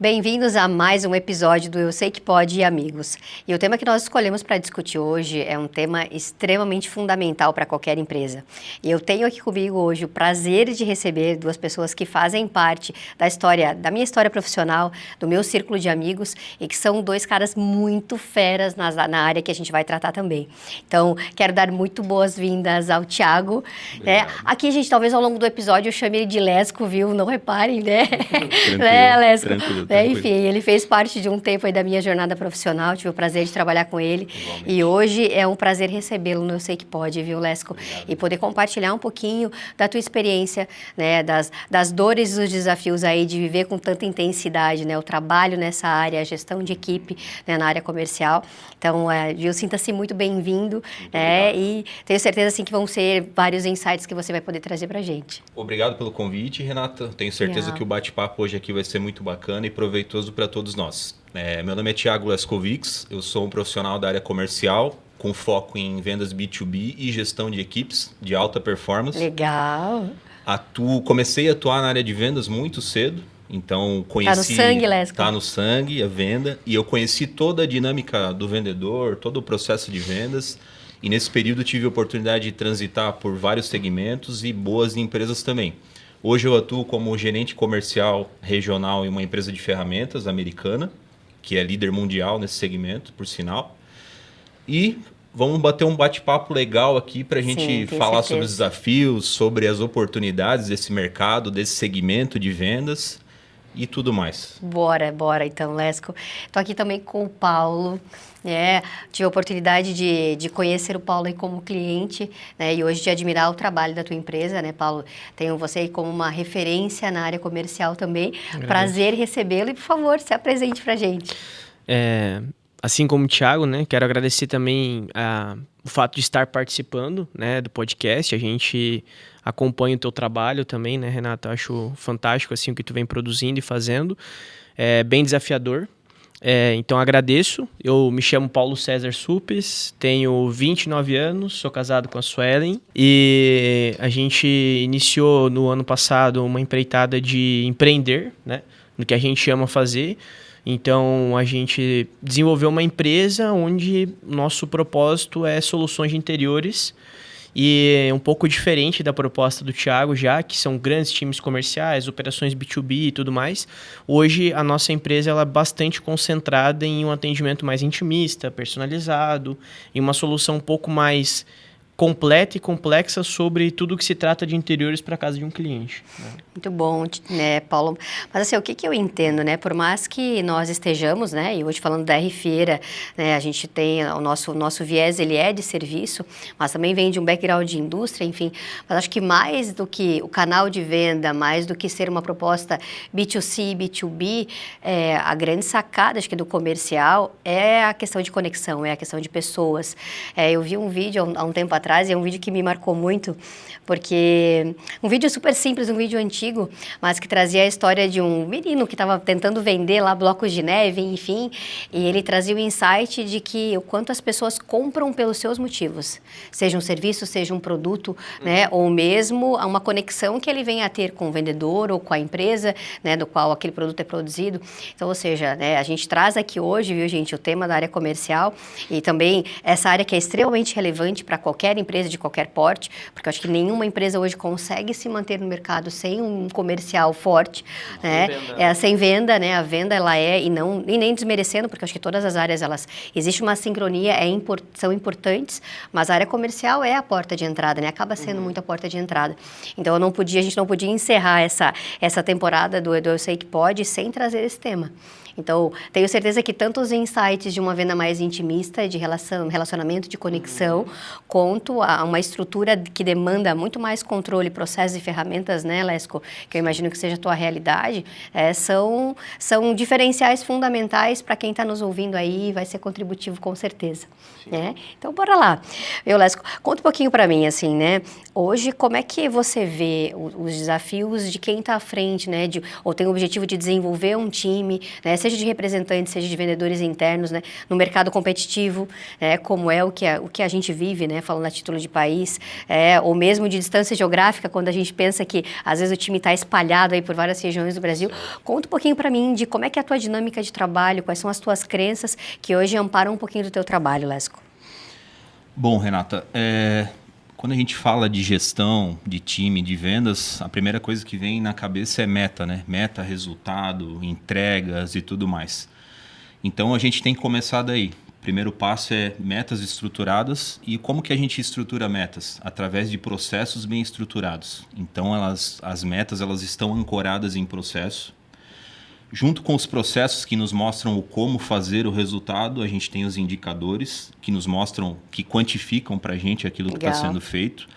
Bem-vindos a mais um episódio do Eu Sei Que Pode, amigos. E o tema que nós escolhemos para discutir hoje é um tema extremamente fundamental para qualquer empresa. E eu tenho aqui comigo hoje o prazer de receber duas pessoas que fazem parte da minha história profissional, do meu círculo de amigos, e que são dois caras muito feras na área que a gente vai tratar também. Então, quero dar muito boas-vindas ao Thiago. Aqui, gente, talvez ao longo do episódio eu chame ele de Lesco, viu? Não reparem, né? Tranquilo, Lesco? tranquilo. Enfim, ele fez parte de um tempo aí da minha jornada profissional, tive o prazer de trabalhar com ele. Igualmente. E hoje é um prazer recebê-lo no Eu Sei Que Pode, viu, Lesco? Obrigado. E poder compartilhar um pouquinho da tua experiência, né, das dores e dos desafios aí de viver com tanta intensidade, né, o trabalho nessa área, a gestão de equipe, né, na área comercial. Então, Gil, sinta-se muito bem-vindo, né, e tenho certeza, assim, que vão ser vários insights que você vai poder trazer pra gente. Obrigado pelo convite, Renata. Tenho certeza que o bate-papo hoje aqui vai ser muito bacana e proveitoso para todos nós. Meu nome é Thiago Leskovics, eu sou um profissional da área comercial, com foco em vendas B2B e gestão de equipes de alta performance. Legal. Comecei a atuar na área de vendas muito cedo, então conheci... Tá no sangue, Lesco. Tá no sangue, a venda, e eu conheci toda a dinâmica do vendedor, todo o processo de vendas, e nesse período tive a oportunidade de transitar por vários segmentos e boas empresas também. Hoje eu atuo como gerente comercial regional em uma empresa de ferramentas americana, que é líder mundial nesse segmento, por sinal. E vamos bater um bate-papo legal aqui para a gente falar sobre os desafios, sobre as oportunidades desse mercado, desse segmento de vendas e tudo mais. Bora então, Lesco. Estou aqui também com o Paulo, né? Tive a oportunidade de conhecer o Paulo aí como cliente, né? E hoje de admirar o trabalho da tua empresa, né, Paulo? Tenho você aí como uma referência na área comercial também. Prazer recebê-lo e, por favor, se apresente pra gente. Assim como o Thiago, né, quero agradecer também o fato de estar participando, né, do podcast. A gente acompanha o teu trabalho também, né, Renata? Eu acho fantástico assim, o que tu vem produzindo e fazendo. É bem desafiador. Então agradeço. Eu me chamo Paulo César Supes, tenho 29 anos, sou casado com a Suelen e a gente iniciou no ano passado uma empreitada de empreender, né, no que a gente ama fazer. Então, a gente desenvolveu uma empresa onde nosso propósito é soluções de interiores e é um pouco diferente da proposta do Thiago já, que são grandes times comerciais, operações B2B e tudo mais. Hoje, a nossa empresa ela é bastante concentrada em um atendimento mais intimista, personalizado, em uma solução um pouco mais completa e complexa sobre tudo que se trata de interiores para a casa de um cliente. Muito bom, né, Paulo? Mas assim, o que eu entendo, né? Por mais que nós estejamos, né, e hoje falando da R-Feira, né, a gente tem o nosso viés, ele é de serviço, mas também vem de um background de indústria, enfim. Mas acho que mais do que o canal de venda, mais do que ser uma proposta B2C, B2B, a grande sacada, acho que do comercial é a questão de conexão, é a questão de pessoas. Eu vi um vídeo há um tempo atrás, e é um vídeo que me marcou muito, porque um vídeo super simples, um vídeo antigo, mas que trazia a história de um menino que estava tentando vender lá blocos de neve, enfim, e ele trazia o insight de que o quanto as pessoas compram pelos seus motivos, seja um serviço, seja um produto, né, ou mesmo uma conexão que ele venha a ter com o vendedor ou com a empresa, né, do qual aquele produto é produzido. Então, ou seja, né, a gente traz aqui hoje, viu, gente, o tema da área comercial e também essa área que é extremamente relevante para qualquer empresa de qualquer porte, porque eu acho que nenhuma empresa hoje consegue se manter no mercado sem um comercial forte, né? Sem venda, né? A venda ela e nem desmerecendo, porque eu acho que todas as áreas existe uma sincronia, são importantes, mas a área comercial é a porta de entrada, né? Acaba sendo muito a porta de entrada. Então a gente não podia encerrar essa temporada do Eu Sei Que Pode sem trazer esse tema. Então, tenho certeza que tanto os insights de uma venda mais intimista, de relacionamento, de conexão, quanto a uma estrutura que demanda muito mais controle, processos e ferramentas, né, Lesco, que eu imagino que seja a tua realidade, são diferenciais fundamentais para quem está nos ouvindo aí e vai ser contributivo com certeza. Né? Então, bora lá. Lesco, conta um pouquinho para mim, assim, né? Hoje, como é que você vê os desafios de quem está à frente, né? Ou tem o objetivo de desenvolver um time, né? seja de representantes, seja de vendedores internos, né, no mercado competitivo, como é o que a gente vive, né, falando a título de país, ou mesmo de distância geográfica, quando a gente pensa que às vezes o time está espalhado aí por várias regiões do Brasil. Conta um pouquinho para mim de como é que é a tua dinâmica de trabalho, quais são as tuas crenças que hoje amparam um pouquinho do teu trabalho, Lesco. Bom, Renata, quando a gente fala de gestão, de time, de vendas, a primeira coisa que vem na cabeça é meta, né? Meta, resultado, entregas e tudo mais. Então a gente tem que começar daí. O primeiro passo é metas estruturadas. E como que a gente estrutura metas? Através de processos bem estruturados. Então as metas elas estão ancoradas em processo. Junto com os processos que nos mostram o como fazer o resultado, a gente tem os indicadores que nos mostram, que quantificam para a gente aquilo que está sendo feito.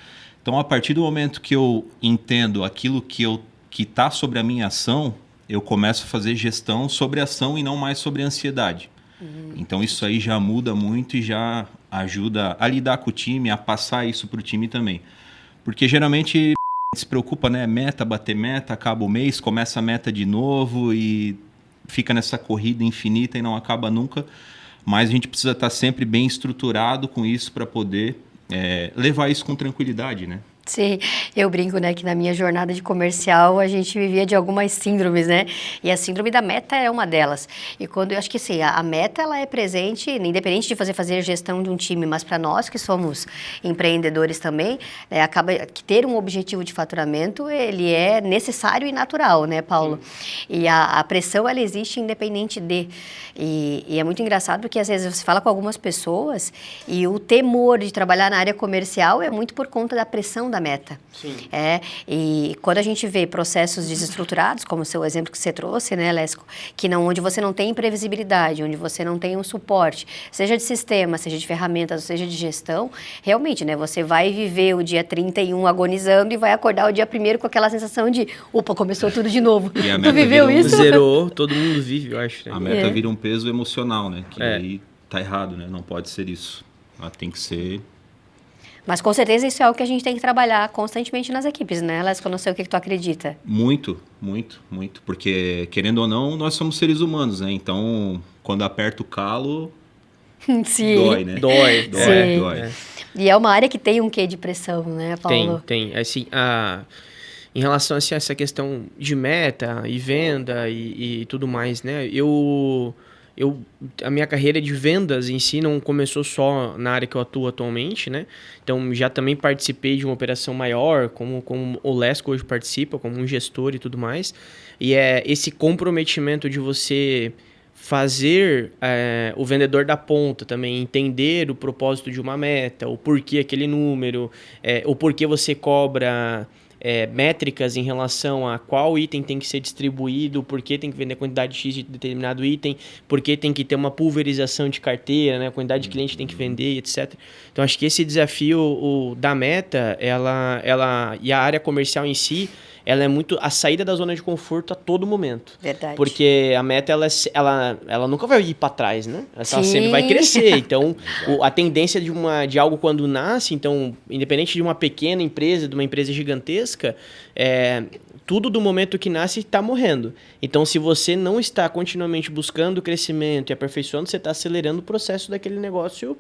Então, a partir do momento que eu entendo aquilo que está sobre a minha ação, eu começo a fazer gestão sobre a ação e não mais sobre a ansiedade. Então, isso aí já muda muito e já ajuda a lidar com o time, a passar isso para o time também. Porque, geralmente, se preocupa, né? Meta, bater meta, acaba o mês, começa a meta de novo e fica nessa corrida infinita e não acaba nunca. Mas a gente precisa estar sempre bem estruturado com isso para poder levar isso com tranquilidade, né? Sim, eu brinco, né, que na minha jornada de comercial a gente vivia de algumas síndromes, né? E a síndrome da meta é uma delas. E quando eu acho que assim, a meta ela é presente, independente de fazer gestão de um time, mas para nós que somos empreendedores também, né, acaba que ter um objetivo de faturamento, ele é necessário e natural, né, Paulo? Sim. E a pressão ela existe independente de. E é muito engraçado porque às vezes você fala com algumas pessoas e o temor de trabalhar na área comercial é muito por conta da pressão da meta. Sim. E quando a gente vê processos desestruturados, como o seu exemplo que você trouxe, né, Lesco, onde você não tem previsibilidade, onde você não tem um suporte, seja de sistema, seja de ferramentas, seja de gestão, realmente, né, você vai viver o dia 31 agonizando e vai acordar o dia 1º com aquela sensação de, opa, começou tudo de novo. Tu viveu isso? Zerou, todo mundo vive, eu acho. Né? A meta vira um peso emocional, né? Que aí tá errado, né? Não pode ser isso. Ela tem que ser... Mas com certeza isso é algo que a gente tem que trabalhar constantemente nas equipes, né, Lesco? Eu não sei o que tu acredita. Muito, muito, muito. Porque, querendo ou não, nós somos seres humanos, né? Então, quando aperta o calo, sim. Dói, né? Dói. E é uma área que tem um quê de pressão, né, Paulo? Tem. Assim, em relação assim, a essa questão de meta e venda e tudo mais, né? A minha carreira de vendas em si não começou só na área que eu atuo atualmente, né? Então, já também participei de uma operação maior, como o Lesco hoje participa, como um gestor e tudo mais. E é esse comprometimento de você fazer o vendedor da ponta também entender o propósito de uma meta, o porquê aquele número, o porquê você cobra... métricas em relação a qual item tem que ser distribuído, por que tem que vender quantidade X de determinado item, por que tem que ter uma pulverização de carteira, né? A quantidade de cliente tem que vender, etc. Então, acho que esse desafio da meta, e a área comercial em si, ela é muito a saída da zona de conforto a todo momento. Verdade. Porque a meta, ela nunca vai ir para trás, né? Ela sempre vai crescer. Então, a tendência de algo quando nasce, então, independente de uma pequena empresa, de uma empresa gigantesca, tudo do momento que nasce está morrendo. Então, se você não está continuamente buscando crescimento e aperfeiçoando, você está acelerando o processo daquele negócio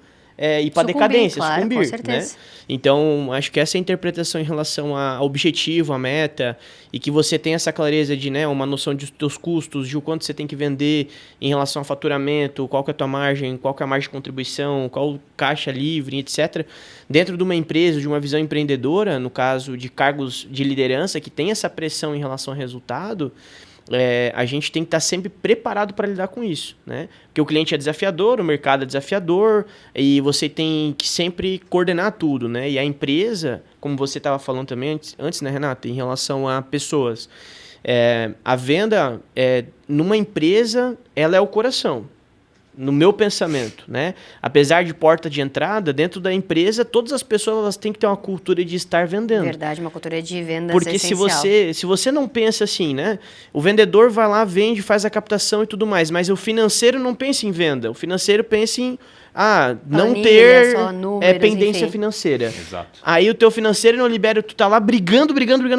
ir para decadência, claro, sucumbir, com certeza. né? Então, acho que essa interpretação em relação ao objetivo, à meta, e que você tem essa clareza de, né, uma noção de teus custos, de o quanto você tem que vender em relação ao faturamento, qual que é a tua margem, qual que é a margem de contribuição, qual o caixa livre, etc. Dentro de uma empresa, de uma visão empreendedora, no caso de cargos de liderança, que tem essa pressão em relação ao resultado, a gente tem que estar sempre preparado para lidar com isso, né? Porque o cliente é desafiador, o mercado é desafiador e você tem que sempre coordenar tudo, né? E a empresa, como você estava falando também antes, né, Renata, em relação a pessoas, a venda numa empresa, ela é o coração. No meu pensamento, né? Apesar de porta de entrada, dentro da empresa, todas as pessoas elas têm que ter uma cultura de estar vendendo. Verdade, uma cultura de vendas porque essencial. se você não pensa assim, né? O vendedor vai lá, vende, faz a captação e tudo mais, mas o financeiro não pensa em venda. O financeiro pensa em não Planilha, ter só números, pendência enfim. financeira. Exato. Aí o teu financeiro não libera, tu tá lá brigando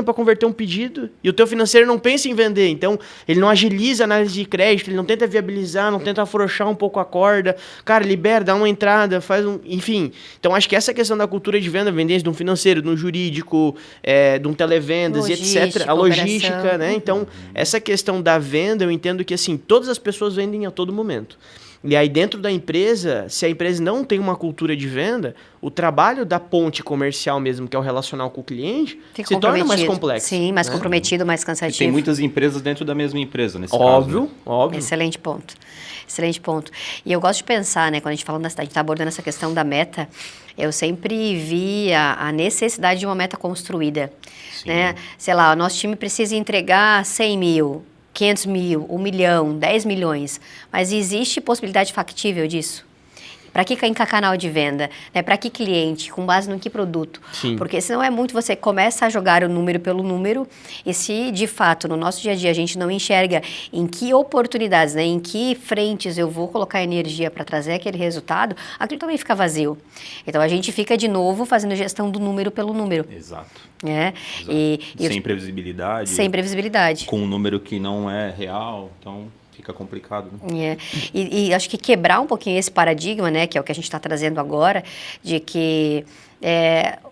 para converter um pedido, e o teu financeiro não pensa em vender, então ele não agiliza a análise de crédito, ele não tenta viabilizar, não tenta afrouxar um pouco a corda, cara, libera, dá uma entrada, enfim. Então acho que essa questão da cultura de venda, vendência de um financeiro, de um jurídico, de um televendas e etc, a logística, operação. né? Então, essa questão da venda, eu entendo que assim, todas as pessoas vendem a todo momento. E aí dentro da empresa, se a empresa não tem uma cultura de venda, o trabalho da ponte comercial mesmo, que é o relacional com o cliente, Fica se torna mais comprometido. complexo. Sim, mais né? comprometido, mais E cansativo. tem muitas empresas dentro da mesma empresa, nesse Óbvio, caso. Né? óbvio. Excelente ponto. Excelente ponto. E eu gosto de pensar, né, quando a gente fala da cidade, a gente está abordando essa questão da meta, eu sempre vi a necessidade de uma meta construída. Né? Sei lá, o nosso time precisa entregar 100 mil, 500 mil, 1 milhão, 10 milhões. Mas existe possibilidade factível disso? Para que em canal de venda? Né? Para que cliente? Com base no que produto? Sim. Porque senão é muito, você começa a jogar o número pelo número e se de fato no nosso dia a dia a gente não enxerga em que oportunidades, né? Em que frentes eu vou colocar energia para trazer aquele resultado, aquilo também fica vazio. Então a gente fica de novo fazendo gestão do número pelo número. Exato. Né? Exato. E Sem previsibilidade. Sem previsibilidade. Com um número que não é real, então fica complicado. Né? E acho que quebrar um pouquinho esse paradigma, né, que é o que a gente está trazendo agora, de que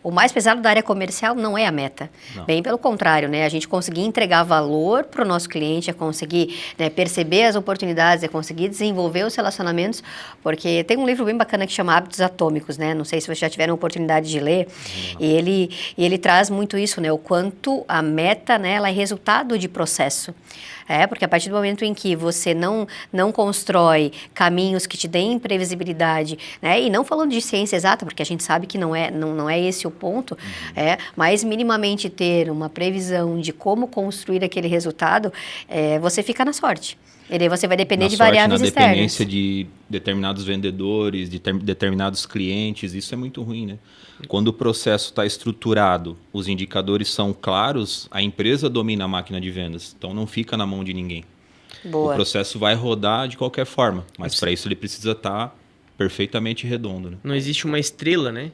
o mais pesado da área comercial não é a meta. Não. Bem pelo contrário, né? A gente conseguir entregar valor para o nosso cliente, é conseguir, né, perceber as oportunidades, é conseguir desenvolver os relacionamentos, porque tem um livro bem bacana que chama Hábitos Atômicos, né? Não sei se vocês já tiveram a oportunidade de ler. E ele traz muito isso, né? O quanto a meta, né, ela é resultado de processo. Porque a partir do momento em que você não constrói caminhos que te deem previsibilidade, né? E não falando de ciência exata, porque a gente sabe que não é esse o ponto, mas minimamente ter uma previsão de como construir aquele resultado, você fica na sorte. E daí você vai depender de variáveis externas. Na dependência de determinados vendedores, de determinados clientes, isso é muito ruim, né? Quando o processo está estruturado, os indicadores são claros, a empresa domina a máquina de vendas. Então não fica na mão de ninguém. Boa. O processo vai rodar de qualquer forma, mas para isso ele precisa estar perfeitamente redondo. Né? Não existe uma estrela, né?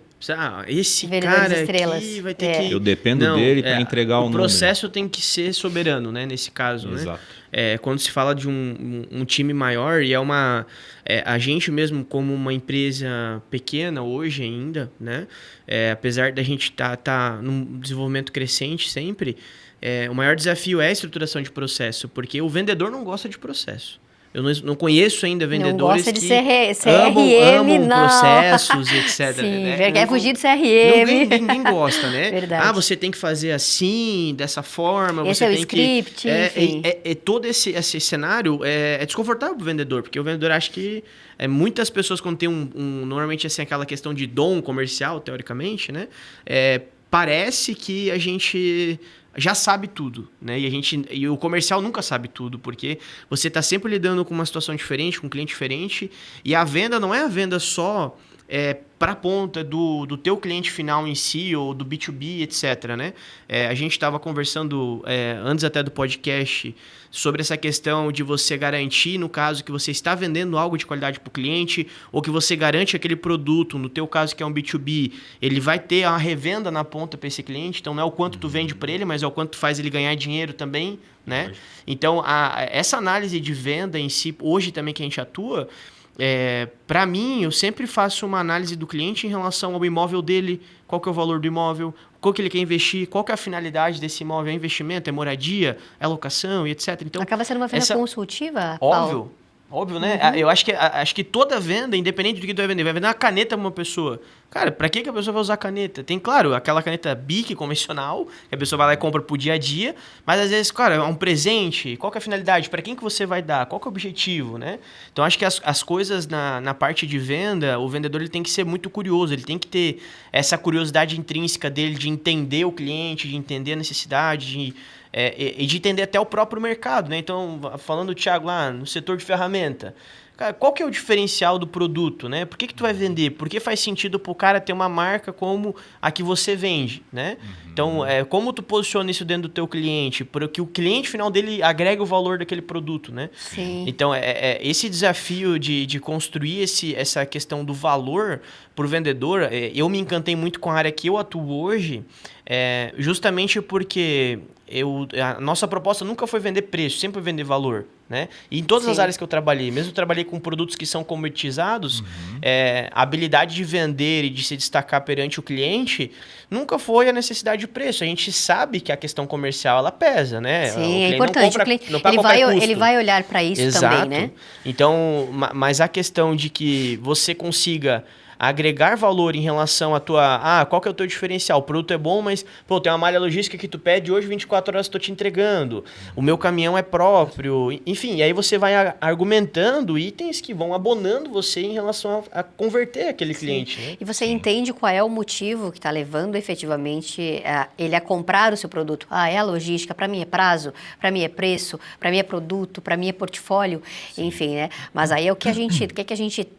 Esse Vendedores cara estrelas. aqui vai ter que... Eu dependo dele para entregar o número. O processo tem que ser soberano, né? Nesse caso, Exato. Né? Quando se fala de um time maior e a gente mesmo como uma empresa pequena hoje ainda, né? Apesar da gente tá num desenvolvimento crescente sempre, o maior desafio é a estruturação de processo, porque o vendedor não gosta de processo. Eu não conheço ainda vendedores não gosta de que amam processos, etc. Sim, né? quer fugir do CRM. Ninguém gosta, né? Verdade. Você tem que fazer assim, dessa forma. Esse você é o tem script, enfim. Todo esse cenário é desconfortável para o vendedor, porque o vendedor acha que muitas pessoas quando tem normalmente assim, aquela questão de dom comercial, teoricamente, né? Parece que a gente já sabe tudo, né? E o comercial nunca sabe tudo, porque você está sempre lidando com uma situação diferente, com um cliente diferente, e a venda não é a venda só para a ponta do teu cliente final em si, ou do B2B, etc. Né? A gente estava conversando antes até do podcast sobre essa questão de você garantir, no caso, que você está vendendo algo de qualidade para o cliente, ou que você garante aquele produto, no teu caso que é um B2B, ele vai ter a revenda na ponta para esse cliente, então não é o quanto tu vende para ele, mas é o quanto tu faz ele ganhar dinheiro também. Né? Então, essa análise de venda em si, hoje também que a gente atua, para mim, eu sempre faço uma análise do cliente em relação ao imóvel dele, qual que é o valor do imóvel, qual que ele quer investir, qual que é a finalidade desse imóvel, é investimento, é moradia, é locação e etc. Então, acaba sendo uma venda consultiva, Paulo? Óbvio, né? Eu acho que toda venda, independente do que tu vai vender uma caneta para uma pessoa. Cara, para que a pessoa vai usar caneta? Tem, claro, aquela caneta Bic convencional, que a pessoa vai lá e compra pro dia a dia, mas às vezes, cara, é um presente, qual que é a finalidade? Para quem que você vai dar? Qual que é o objetivo, né? Então, acho que as coisas na parte de venda, o vendedor ele tem que ser muito curioso, ele tem que ter essa curiosidade intrínseca dele de entender o cliente, de entender a necessidade, e de entender até o próprio mercado, né? Então, falando do Thiago lá no setor de ferramenta, cara, qual que é o diferencial do produto, né? Por que tu vai vender? Por que faz sentido pro cara ter uma marca como a que você vende, né? Então, como tu posiciona isso dentro do teu cliente, para que o cliente final dele agrega o valor daquele produto, né? Sim. Então, esse desafio de construir essa questão do valor pro vendedor, eu me encantei muito com a área que eu atuo hoje, justamente porque a nossa proposta nunca foi vender preço, sempre foi vender valor, né? E em todas as áreas que eu trabalhei, mesmo eu trabalhei com produtos que são comoditizados, a habilidade de vender e de se destacar perante o cliente nunca foi a necessidade de preço. A gente sabe que a questão comercial, ela pesa, né? Sim, é importante. Ele vai olhar para isso. Exato. Também, né? Então, mas a questão de que você consiga agregar valor em relação a tua... qual que é o teu diferencial? O produto é bom, mas tem uma malha logística que tu pede hoje, 24 horas eu tô te entregando. O meu caminhão é próprio. Enfim, e aí você vai argumentando itens que vão abonando você em relação a converter aquele cliente. Né? E você entende qual é o motivo que está levando efetivamente ele a comprar o seu produto. É a logística, para mim é prazo, para mim é preço, para mim é produto, para mim é portfólio, enfim, né? Mas aí é o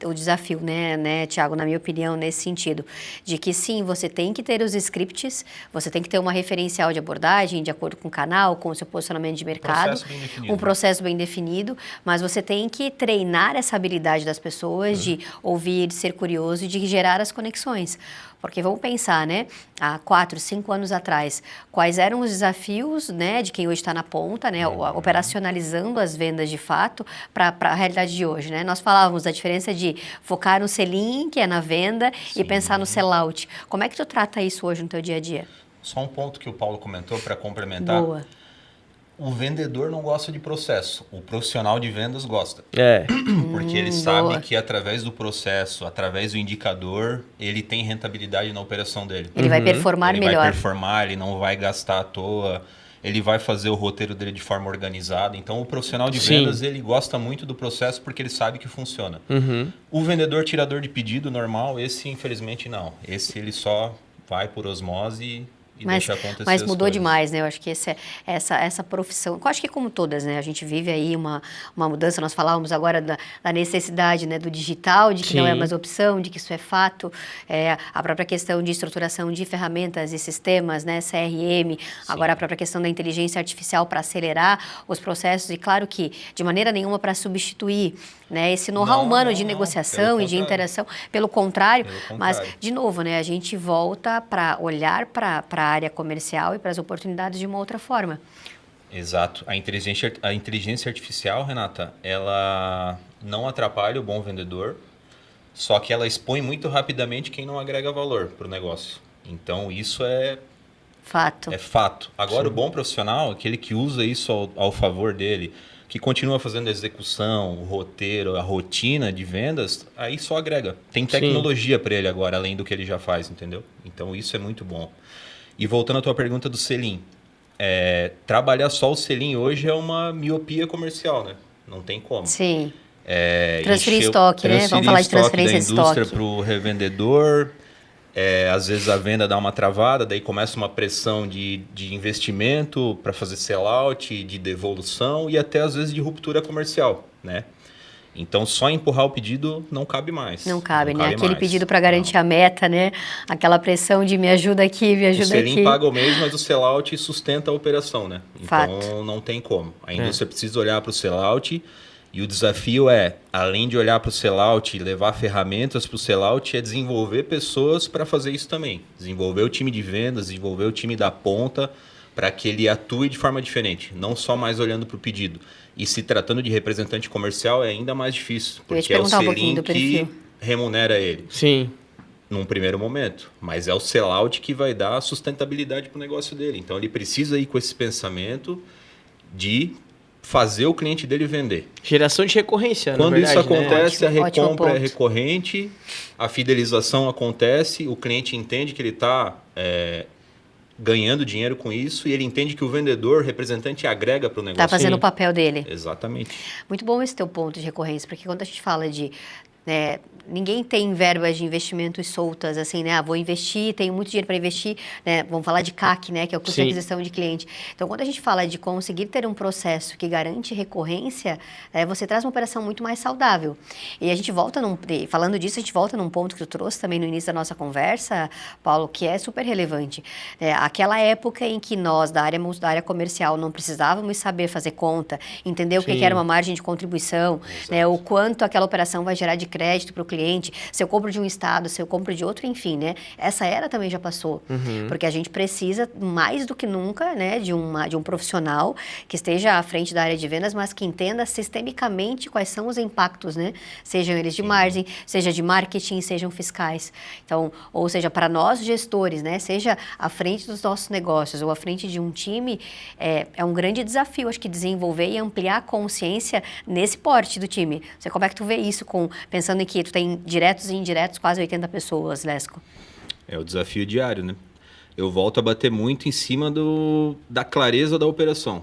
o desafio, né, Thiago, na minha opinião, nesse sentido, de que sim, você tem que ter os scripts, você tem que ter uma referencial de abordagem de acordo com o canal, com o seu posicionamento de mercado, um processo bem definido, mas você tem que treinar essa habilidade das pessoas de ouvir, de ser curioso e de gerar as conexões. Porque vamos pensar, né, há 4, 5 anos atrás, quais eram os desafios, né, de quem hoje está na ponta, né, operacionalizando as vendas de fato para a realidade de hoje, né? Nós falávamos da diferença de focar no sell-in, que é na venda, e pensar no sell-out. Como é que tu trata isso hoje no teu dia a dia? Só um ponto que o Paulo comentou para complementar. Boa. O vendedor não gosta de processo, o profissional de vendas gosta. Porque ele sabe que através do processo, através do indicador, ele tem rentabilidade na operação dele. Ele vai performar melhor. Ele vai performar, ele não vai gastar à toa, ele vai fazer o roteiro dele de forma organizada. Então, o profissional de vendas, ele gosta muito do processo porque ele sabe que funciona. O vendedor tirador de pedido normal, esse infelizmente não. Esse ele só vai por osmose e deixa acontecer. Mas mudou demais, né? Eu acho que essa profissão, eu acho que como todas, né? A gente vive aí uma mudança, nós falávamos agora da necessidade, né, do digital, de que não é mais opção, de que isso é fato, a própria questão de estruturação de ferramentas e sistemas, né, CRM, agora a própria questão da inteligência artificial para acelerar os processos e claro que de maneira nenhuma para substituir, né, esse know-how humano de negociação e de interação, pelo contrário, mas de novo, né, a gente volta para olhar para a área comercial e para as oportunidades de uma outra forma. Exato. A inteligência artificial, Renata, ela não atrapalha o bom vendedor, só que ela expõe muito rapidamente quem não agrega valor para o negócio. Então, isso é fato. É fato. Agora, o bom profissional, aquele que usa isso ao favor dele, que continua fazendo a execução, o roteiro, a rotina de vendas, aí só agrega. Tem tecnologia para ele agora, além do que ele já faz, entendeu? Então, isso é muito bom. E voltando à tua pergunta do sell-in, trabalhar só o sell-in hoje é uma miopia comercial, né? Não tem como. Sim. Transferir estoque, né? Vamos falar de transferência de estoque. Da indústria para o revendedor. Às vezes a venda dá uma travada, daí começa uma pressão de investimento para fazer sell-out, de devolução e até às vezes de ruptura comercial, né? Então, só empurrar o pedido não cabe mais. Não cabe, né? Aquele pedido para garantir a meta, né? Aquela pressão de me ajuda aqui, me ajuda aqui. O sell-in paga o mês, mas o sell-out sustenta a operação, né? Então, não tem como. A indústria precisa olhar para o sell-out e o desafio além de olhar para o sell-out e levar ferramentas para o sell-out, é desenvolver pessoas para fazer isso também. Desenvolver o time de vendas, desenvolver o time da ponta para que ele atue de forma diferente, não só mais olhando para o pedido. E se tratando de representante comercial é ainda mais difícil, porque é o sell-in que remunera ele. Sim. Num primeiro momento. Mas é o sell-out que vai dar sustentabilidade para o negócio dele. Então ele precisa ir com esse pensamento de fazer o cliente dele vender. Geração de recorrência, Quando na verdade, isso acontece, né? a recompra é recorrente, a fidelização acontece, o cliente entende que ele está ganhando dinheiro com isso e ele entende que o vendedor, representante, agrega para o negócio. Está fazendo o papel dele. Exatamente. Muito bom esse teu ponto de recorrência, porque quando a gente fala de né? Ninguém tem verbas de investimentos soltas, assim, né? Vou investir, tenho muito dinheiro para investir, né? Vamos falar de CAC, né? Que é o custo de aquisição de cliente. Então, quando a gente fala de conseguir ter um processo que garante recorrência, você traz uma operação muito mais saudável. E a gente volta, falando disso, a gente volta num ponto que tu trouxe também no início da nossa conversa, Paulo, que é super relevante. Aquela época em que nós, da área comercial, não precisávamos saber fazer conta, entender o que era uma margem de contribuição, né? O quanto aquela operação vai gerar de crédito para o cliente, se eu compro de um estado, se eu compro de outro, enfim, né? Essa era também já passou, porque a gente precisa mais do que nunca, né, de um profissional que esteja à frente da área de vendas, mas que entenda sistemicamente quais são os impactos, né? Sejam eles de margem, seja de marketing, sejam fiscais. Então, ou seja, para nós gestores, né, seja à frente dos nossos negócios ou à frente de um time, é um grande desafio, acho que desenvolver e ampliar a consciência nesse porte do time. Você como é que tu vê isso pensando em que tu tem diretos e indiretos, quase 80 pessoas, Lesco? É o desafio diário, né? Eu volto a bater muito em cima da clareza da operação.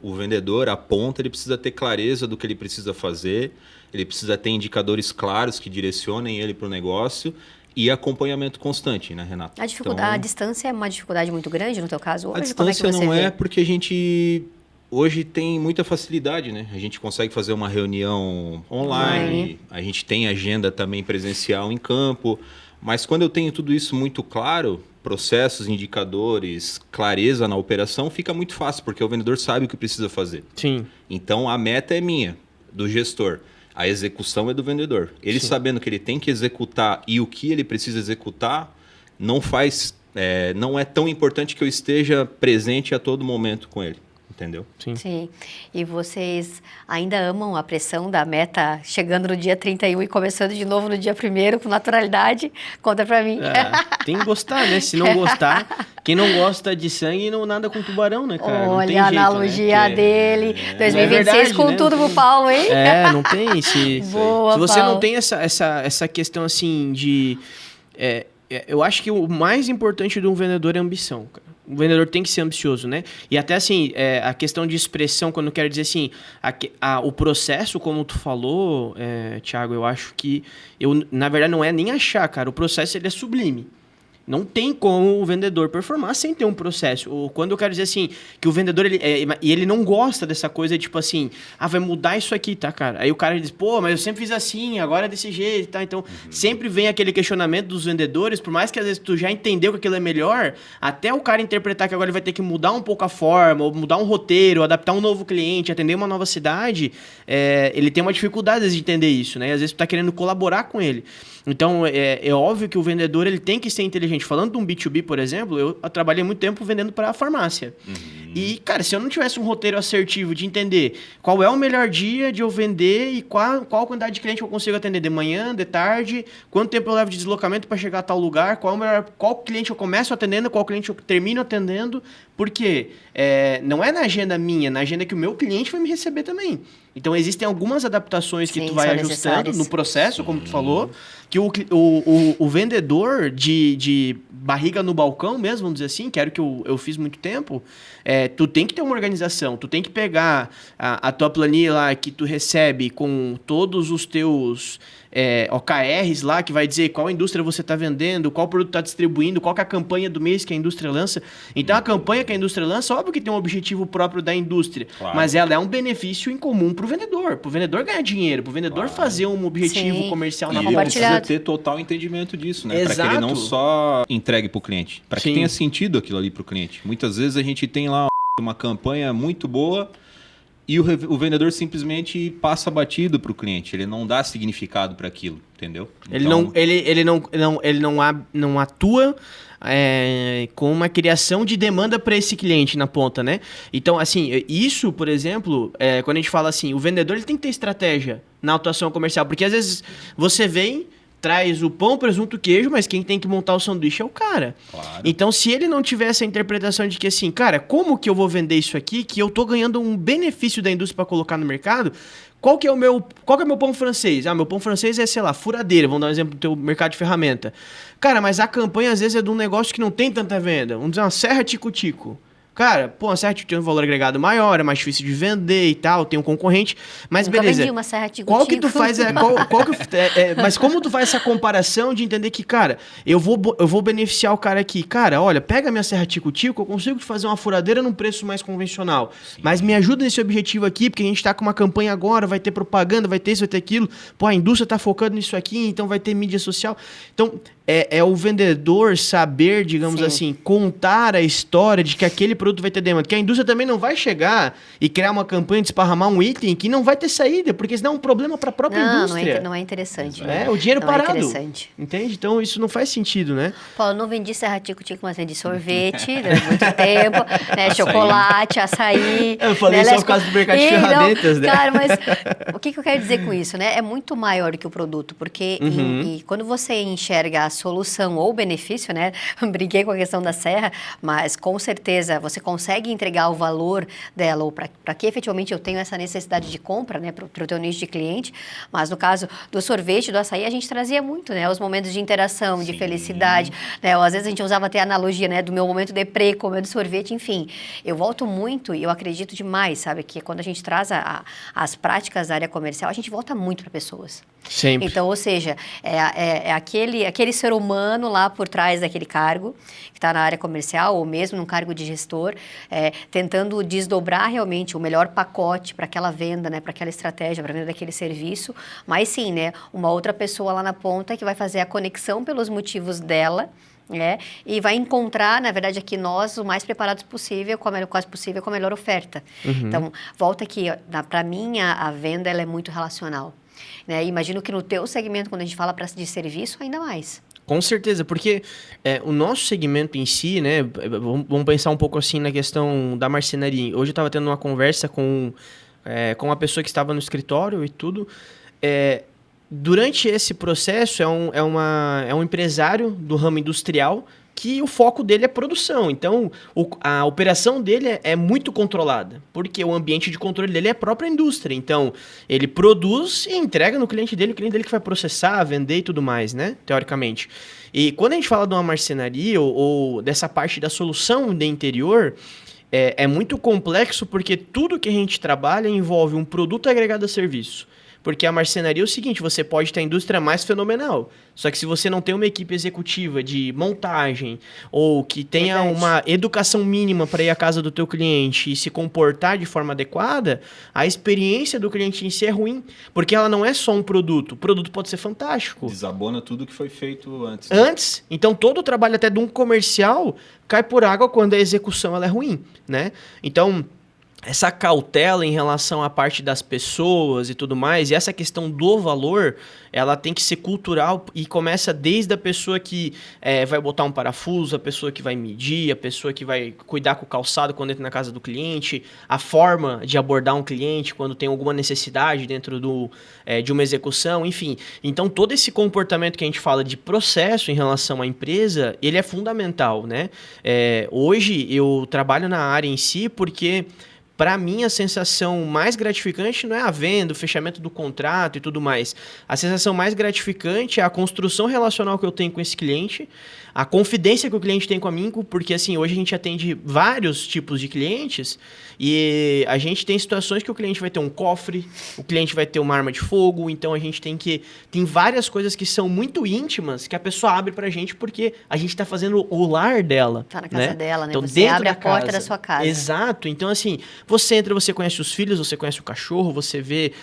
O vendedor, a ponta, ele precisa ter clareza do que ele precisa fazer, ele precisa ter indicadores claros que direcionem ele para o negócio e acompanhamento constante, né, Renato? A distância é uma dificuldade muito grande no teu caso hoje? A distância não é porque a gente... Hoje tem muita facilidade, né? A gente consegue fazer uma reunião online, a gente tem agenda também presencial em campo, mas quando eu tenho tudo isso muito claro, processos, indicadores, clareza na operação, fica muito fácil, porque o vendedor sabe o que precisa fazer. Sim. Então, a meta é minha, do gestor. A execução é do vendedor. Ele sabendo que ele tem que executar e o que ele precisa executar, não é tão importante que eu esteja presente a todo momento com ele. Entendeu? Sim. E vocês ainda amam a pressão da meta chegando no dia 31 e começando de novo no dia 1º com naturalidade? Conta pra mim. Tem que gostar, né? Se não gostar, quem não gosta de sangue não nada com tubarão, né, cara? Olha não tem a jeito, analogia né? dele. 2026 verdade, com né? tudo pro Paulo, hein? Não tem. Boa, se você Paulo. não tem essa questão assim de... eu acho que o mais importante de um vendedor é a ambição, cara. O vendedor tem que ser ambicioso, né? E até assim, a questão de expressão, quando eu quero dizer assim, o processo, como tu falou, Thiago, eu acho que na verdade, não é nem achar, cara. O processo, ele é sublime. Não tem como o vendedor performar sem ter um processo. Ou quando eu quero dizer assim, que o vendedor, ele não gosta dessa coisa, tipo assim, vai mudar isso aqui, tá, cara? Aí o cara diz, pô, mas eu sempre fiz assim, agora é desse jeito, tá? Então, sempre vem aquele questionamento dos vendedores, por mais que às vezes tu já entendeu que aquilo é melhor, até o cara interpretar que agora ele vai ter que mudar um pouco a forma, ou mudar um roteiro, adaptar um novo cliente, atender uma nova cidade, ele tem uma dificuldade às vezes, de entender isso, né? Às vezes tu tá querendo colaborar com ele. Então, é óbvio que o vendedor ele tem que ser inteligente. Falando de um B2B, por exemplo, eu trabalhei muito tempo vendendo para a farmácia. E, cara, se eu não tivesse um roteiro assertivo de entender qual é o melhor dia de eu vender e qual quantidade de cliente eu consigo atender de manhã, de tarde, quanto tempo eu levo de deslocamento para chegar a tal lugar, qual cliente eu começo atendendo, qual cliente eu termino atendendo, porque não é na agenda minha, na agenda que o meu cliente vai me receber também. Então, existem algumas adaptações que tu vai ajustando no processo, como tu falou, que o vendedor de barriga no balcão mesmo, vamos dizer assim, que era o que eu fiz muito tempo, tu tem que ter uma organização, tu tem que pegar a tua planilha lá que tu recebe com todos os teus OKRs lá, que vai dizer qual indústria você está vendendo, qual produto está distribuindo, qual que é a campanha do mês que a indústria lança. Então, a campanha que a indústria lança, óbvio que tem um objetivo próprio da indústria, mas ela é um benefício em comum para o vendedor ganhar dinheiro, para o vendedor fazer um objetivo comercial na ponta. E ele precisa ter total entendimento disso, né? Para que ele não só entregue para o cliente, para que tenha sentido aquilo ali para o cliente. Muitas vezes a gente tem lá uma campanha muito boa e o vendedor simplesmente passa batido para o cliente, ele não dá significado para aquilo, entendeu? Então, ele não atua com uma criação de demanda para esse cliente na ponta, né? Então, assim, isso, por exemplo, quando a gente fala assim, o vendedor ele tem que ter estratégia na atuação comercial, porque às vezes você vem, traz o pão, presunto, queijo, mas quem tem que montar o sanduíche é o cara. Claro. Então, se ele não tiver essa interpretação de que assim, cara, como que eu vou vender isso aqui, que eu tô ganhando um benefício da indústria para colocar no mercado, qual que é o meu pão francês? Meu pão francês é, sei lá, furadeira, vamos dar um exemplo do teu mercado de ferramenta. Cara, mas a campanha às vezes é de um negócio que não tem tanta venda, vamos dizer uma serra tico-tico. Cara, pô, a serra Tico tem um valor agregado maior, é mais difícil de vender e tal, tem um concorrente, mas Nunca beleza. vendi uma serra Tico Qual que Tico. tu faz, mas como tu faz essa comparação de entender que, cara, eu vou beneficiar o cara aqui, cara, olha, pega a minha serra Tico Tico, eu consigo te fazer uma furadeira num preço mais convencional, mas me ajuda nesse objetivo aqui, porque a gente tá com uma campanha agora, vai ter propaganda, vai ter isso, vai ter aquilo, pô, a indústria tá focando nisso aqui, então vai ter mídia social. Então, é o vendedor saber, digamos assim, contar a história de que aquele produto vai ter demanda. Que a indústria também não vai chegar e criar uma campanha de esparramar um item que não vai ter saída, porque senão é um problema para a própria indústria. Não é interessante. É, o dinheiro não parado. É interessante. Entende? Então isso não faz sentido, né? Paulo, eu não vendi serra Tico Tico, mas vendi sorvete durante muito tempo, né? Chocolate, açaí. Eu falei né? só por causa do mercado de ferramentas, né? Cara, mas o que eu quero dizer com isso, né? É muito maior do que o produto, porque e quando você enxerga a solução ou o benefício, né? Briguei com a questão da serra, mas com certeza você consegue entregar o valor dela, ou para que efetivamente eu tenho essa necessidade de compra, né? Para o teu nicho de cliente. Mas no caso do sorvete, do açaí, a gente trazia muito, né? Os momentos de interação, de felicidade, né? Ou às vezes a gente usava até a analogia, né? Do meu momento deprê, comendo sorvete, enfim. Eu volto muito e eu acredito demais, sabe? Que quando a gente traz as práticas da área comercial, a gente volta muito para pessoas. Sempre. Então, ou seja, é aquele ser humano lá por trás daquele cargo, que está na área comercial, ou mesmo num cargo de gestor, tentando desdobrar realmente o melhor pacote para aquela venda, né, para aquela estratégia, para a venda daquele serviço, mas sim, né, uma outra pessoa lá na ponta que vai fazer a conexão pelos motivos dela, e vai encontrar, na verdade, aqui nós o mais preparados possível, com a melhor oferta. Então, volta aqui, para mim a venda ela é muito relacional. Né? Imagino que no teu segmento, quando a gente fala de serviço, ainda mais. Com certeza, porque o nosso segmento em si, né, vamos pensar um pouco assim na questão da marcenaria. Hoje eu estava tendo uma conversa com uma pessoa que estava no escritório e tudo. Durante esse processo, é um empresário do ramo industrial que o foco dele é produção. Então, a operação dele é muito controlada, porque o ambiente de controle dele é a própria indústria. Então, ele produz e entrega no cliente dele, o cliente dele que vai processar, vender e tudo mais, né? Teoricamente. E quando a gente fala de uma marcenaria ou dessa parte da solução de interior, é muito complexo, porque tudo que a gente trabalha envolve um produto agregado a serviço. Porque a marcenaria é o seguinte, você pode ter a indústria mais fenomenal, só que se você não tem uma equipe executiva de montagem ou que tenha uma educação mínima para ir à casa do teu cliente e se comportar de forma adequada, a experiência do cliente em si é ruim, porque ela não é só um produto. O produto pode ser fantástico. Desabona tudo que foi feito antes. Antes. Então, todo o trabalho até de um comercial cai por água quando a execução ela é ruim, né? Então, essa cautela em relação à parte das pessoas e tudo mais, e essa questão do valor, ela tem que ser cultural e começa desde a pessoa que vai botar um parafuso, a pessoa que vai medir, a pessoa que vai cuidar com o calçado quando entra na casa do cliente, a forma de abordar um cliente quando tem alguma necessidade dentro de uma execução, enfim. Então, todo esse comportamento que a gente fala de processo em relação à empresa, ele é fundamental, né? Hoje, eu trabalho na área em si porque... Para mim, a sensação mais gratificante não é a venda, o fechamento do contrato e tudo mais. A sensação mais gratificante é a construção relacional que eu tenho com esse cliente, a confidência que o cliente tem comigo, porque assim, hoje a gente atende vários tipos de clientes e a gente tem situações que o cliente vai ter um cofre, o cliente vai ter uma arma de fogo, então a gente tem várias coisas que são muito íntimas que a pessoa abre pra gente porque a gente tá fazendo o lar dela. Tá na casa dela, né? Então, você abre a porta da sua casa. Exato. Então, assim, você entra, você conhece os filhos, você conhece o cachorro, você vê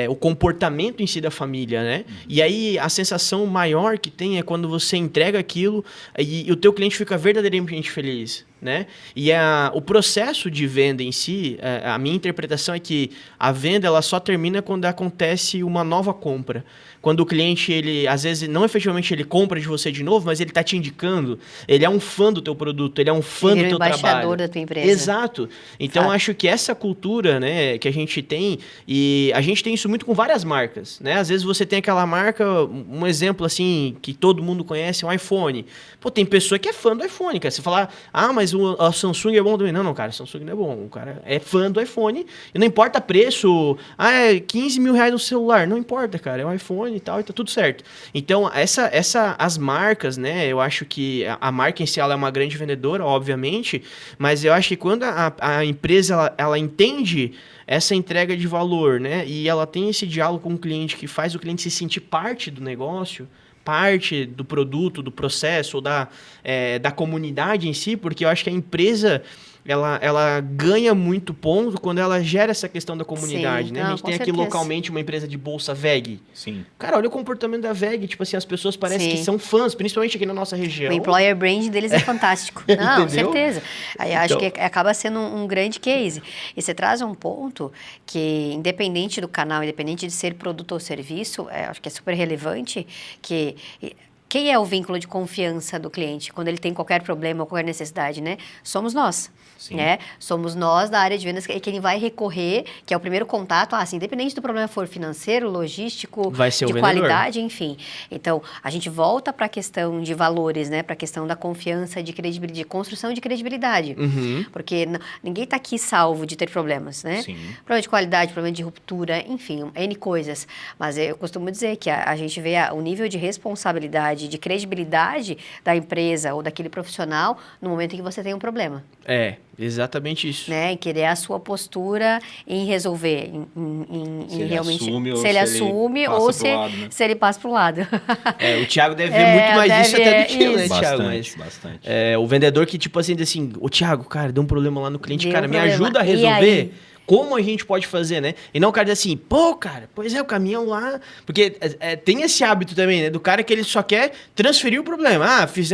o comportamento em si da família, né? E aí, a sensação maior que tem é quando você entrega aquilo e o teu cliente fica verdadeiramente feliz, né? E o processo de venda em si, a minha interpretação é que a venda ela só termina quando acontece uma nova compra. Quando o cliente, ele às vezes, não efetivamente ele compra de você de novo, mas ele está te indicando, ele é um fã do teu produto, ele é um fã do teu trabalho. Embaixador da tua empresa. Exato. Então, acho que essa cultura, né, que a gente tem, e a gente tem isso muito com várias marcas, né? Às vezes você tem aquela marca, um exemplo assim, que todo mundo conhece, um iPhone. Pô, tem pessoa que é fã do iPhone, cara. Você falar, mas a Samsung é bom também. Não, cara, a Samsung não é bom. O cara é fã do iPhone e não importa preço. É 15 mil reais no celular. Não importa, cara. É um iPhone e tal e tá tudo certo. Então, as marcas, né? Eu acho que a marca em si ela é uma grande vendedora, obviamente, mas eu acho que quando a empresa ela entende essa entrega de valor, né? E ela tem esse diálogo com o cliente que faz o cliente se sentir parte do negócio, parte do produto, do processo, ou da comunidade em si, porque eu acho que a empresa ela ganha muito ponto quando ela gera essa questão da comunidade, Sim, né? não, A gente com tem aqui certeza. localmente uma empresa de bolsa VEG. Sim. Cara, olha o comportamento da VEG, tipo assim, as pessoas parecem Sim. que são fãs, principalmente aqui na nossa região. O employer brand deles é fantástico. Não, Entendeu? certeza. Aí acho Então- que acaba sendo um grande case. E você traz um ponto que, independente do canal, independente de ser produto ou serviço, acho que é super relevante, que quem é o vínculo de confiança do cliente quando ele tem qualquer problema ou qualquer necessidade, né? Somos nós. Sim. Né? Somos nós da área de vendas que ele vai recorrer, que é o primeiro contato, assim, independente do problema for financeiro, logístico, Vai ser o de vendedor. qualidade, enfim. Então, a gente volta para a questão de valores, né? Para a questão da confiança, de credibilidade, de construção de credibilidade. Uhum. Porque ninguém está aqui salvo de ter problemas, né? Sim. Problema de qualidade, problema de ruptura, enfim, N coisas. Mas eu costumo dizer que a gente vê o nível de responsabilidade, de credibilidade da empresa ou daquele profissional no momento em que você tem um problema. É, exatamente isso. Né? Em querer a sua postura em resolver, Se ele realmente assume ou se ele se ele assume passa ou pro se, lado, né? se ele passa para o lado. O Thiago deve ver muito mais isso até do que eu, né, isso. Thiago? Bastante. O vendedor que, tipo assim, diz assim, ô Thiago, cara, deu um problema lá no cliente, Deu cara, um me problema. ajuda a E resolver. aí? Como a gente pode fazer, né? E não o cara diz assim, pô, cara, pois é, o caminhão lá... Porque tem esse hábito também, né? Do cara que ele só quer transferir o problema.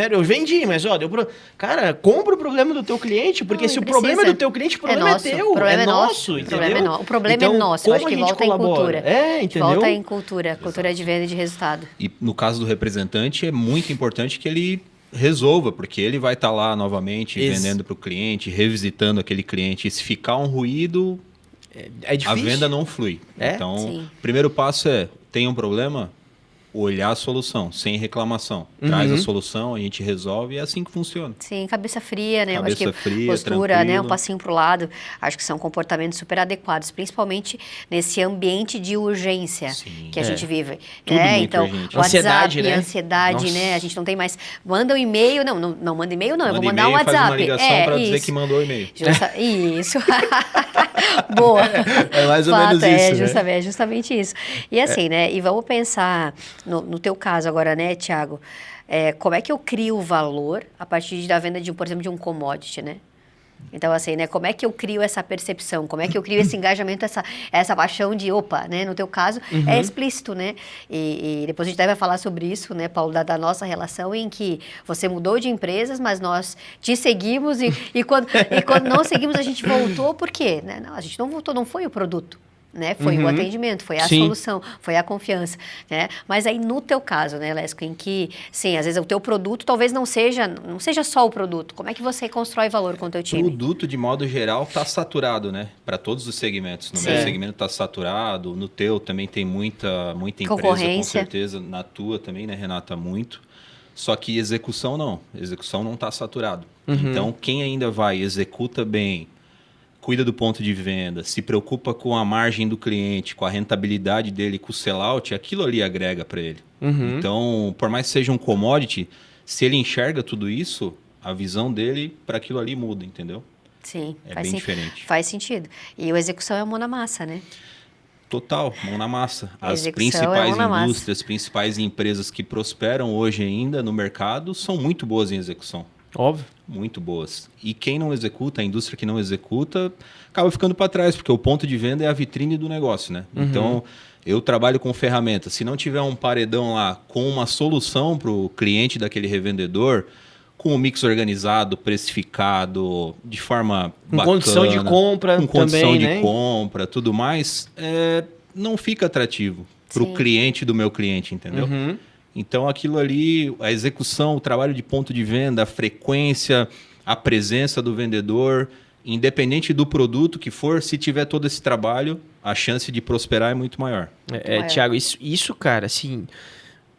Eu vendi, mas ó, deu problema. Cara, compra o problema do teu cliente, porque Não, se o precisa. problema é do teu cliente, o problema nosso, é teu. O problema é nosso, O entendeu? problema o problema Então, é nosso. como Eu acho a que gente volta em colabora? cultura. Entendeu? Volta em cultura de venda e de resultado. E no caso do representante, é muito importante que ele resolva, porque ele vai estar lá novamente vendendo para o cliente, revisitando aquele cliente. E se ficar um ruído, É difícil. a venda não flui. É? Então, Sim. o primeiro passo é, tem um problema, olhar a solução, sem reclamação. Traz a solução, a gente resolve e é assim que funciona. Sim, cabeça fria, né? Eu acho Cabeça que fria, postura, né? Um tranquilo. passinho pro lado. Acho que são comportamentos super adequados, principalmente nesse ambiente de urgência Sim. que a gente vive. Tudo muito Então, urgente. WhatsApp, Ansiedade, né? ansiedade, Nossa. né? A gente não tem mais. Manda um e-mail, não manda e-mail, não. Eu vou mandar um e-mail, WhatsApp. faz uma ligação para dizer isso. que mandou o e-mail. Isso. Boa. É mais ou menos isso, né? É justamente isso. E assim, né? E vamos pensar no teu caso agora, né, Thiago? Como é que eu crio o valor a partir da venda por exemplo, de um commodity, né? Então, assim, né? Como é que eu crio essa percepção? Como é que eu crio esse engajamento, essa paixão de, né? No teu caso, é explícito, né? E depois a gente vai falar sobre isso, né, Paulo, da nossa relação em que você mudou de empresas, mas nós te seguimos e quando não seguimos, a gente voltou, por quê? Né? Não, a gente não voltou, não foi o produto. Né? Foi o atendimento, foi a Sim. solução, foi a confiança, né? Mas aí no teu caso, né, Lesco, em que, sim, às vezes o teu produto talvez não seja só o produto. Como é que você constrói valor com o teu time? Produto, de modo geral, está saturado, né? Para todos os segmentos. No Sim. meu segmento está saturado, no teu também tem muita empresa, com Concorrência. certeza. Na tua também, né, Renata? Muito. Só que execução não. Execução não está saturado. Então, quem ainda vai, executa bem, cuida do ponto de venda, se preocupa com a margem do cliente, com a rentabilidade dele, com o sellout, aquilo ali agrega para ele. Então, por mais que seja um commodity, se ele enxerga tudo isso, a visão dele para aquilo ali muda, entendeu? Sim, É bem diferente. Faz sentido. E a execução é a mão na massa, né? Total, mão na massa. A As execução é principais mão na massa. indústrias, as principais empresas que prosperam hoje ainda no mercado são muito boas em execução. Óbvio. Muito boas. E quem não executa, a indústria que não executa, acaba ficando para trás, porque o ponto de venda é a vitrine do negócio, né? Então, eu trabalho com ferramentas. Se não tiver um paredão lá com uma solução para o cliente daquele revendedor, com um mix organizado, precificado, de forma bacana, condição de compra com condição também, de né? compra, tudo mais, não fica atrativo para Sim. o cliente do meu cliente, entendeu? Então, aquilo ali, a execução, o trabalho de ponto de venda, a frequência, a presença do vendedor, independente do produto que for, se tiver todo esse trabalho, a chance de prosperar é muito maior. Thiago, isso, cara, assim,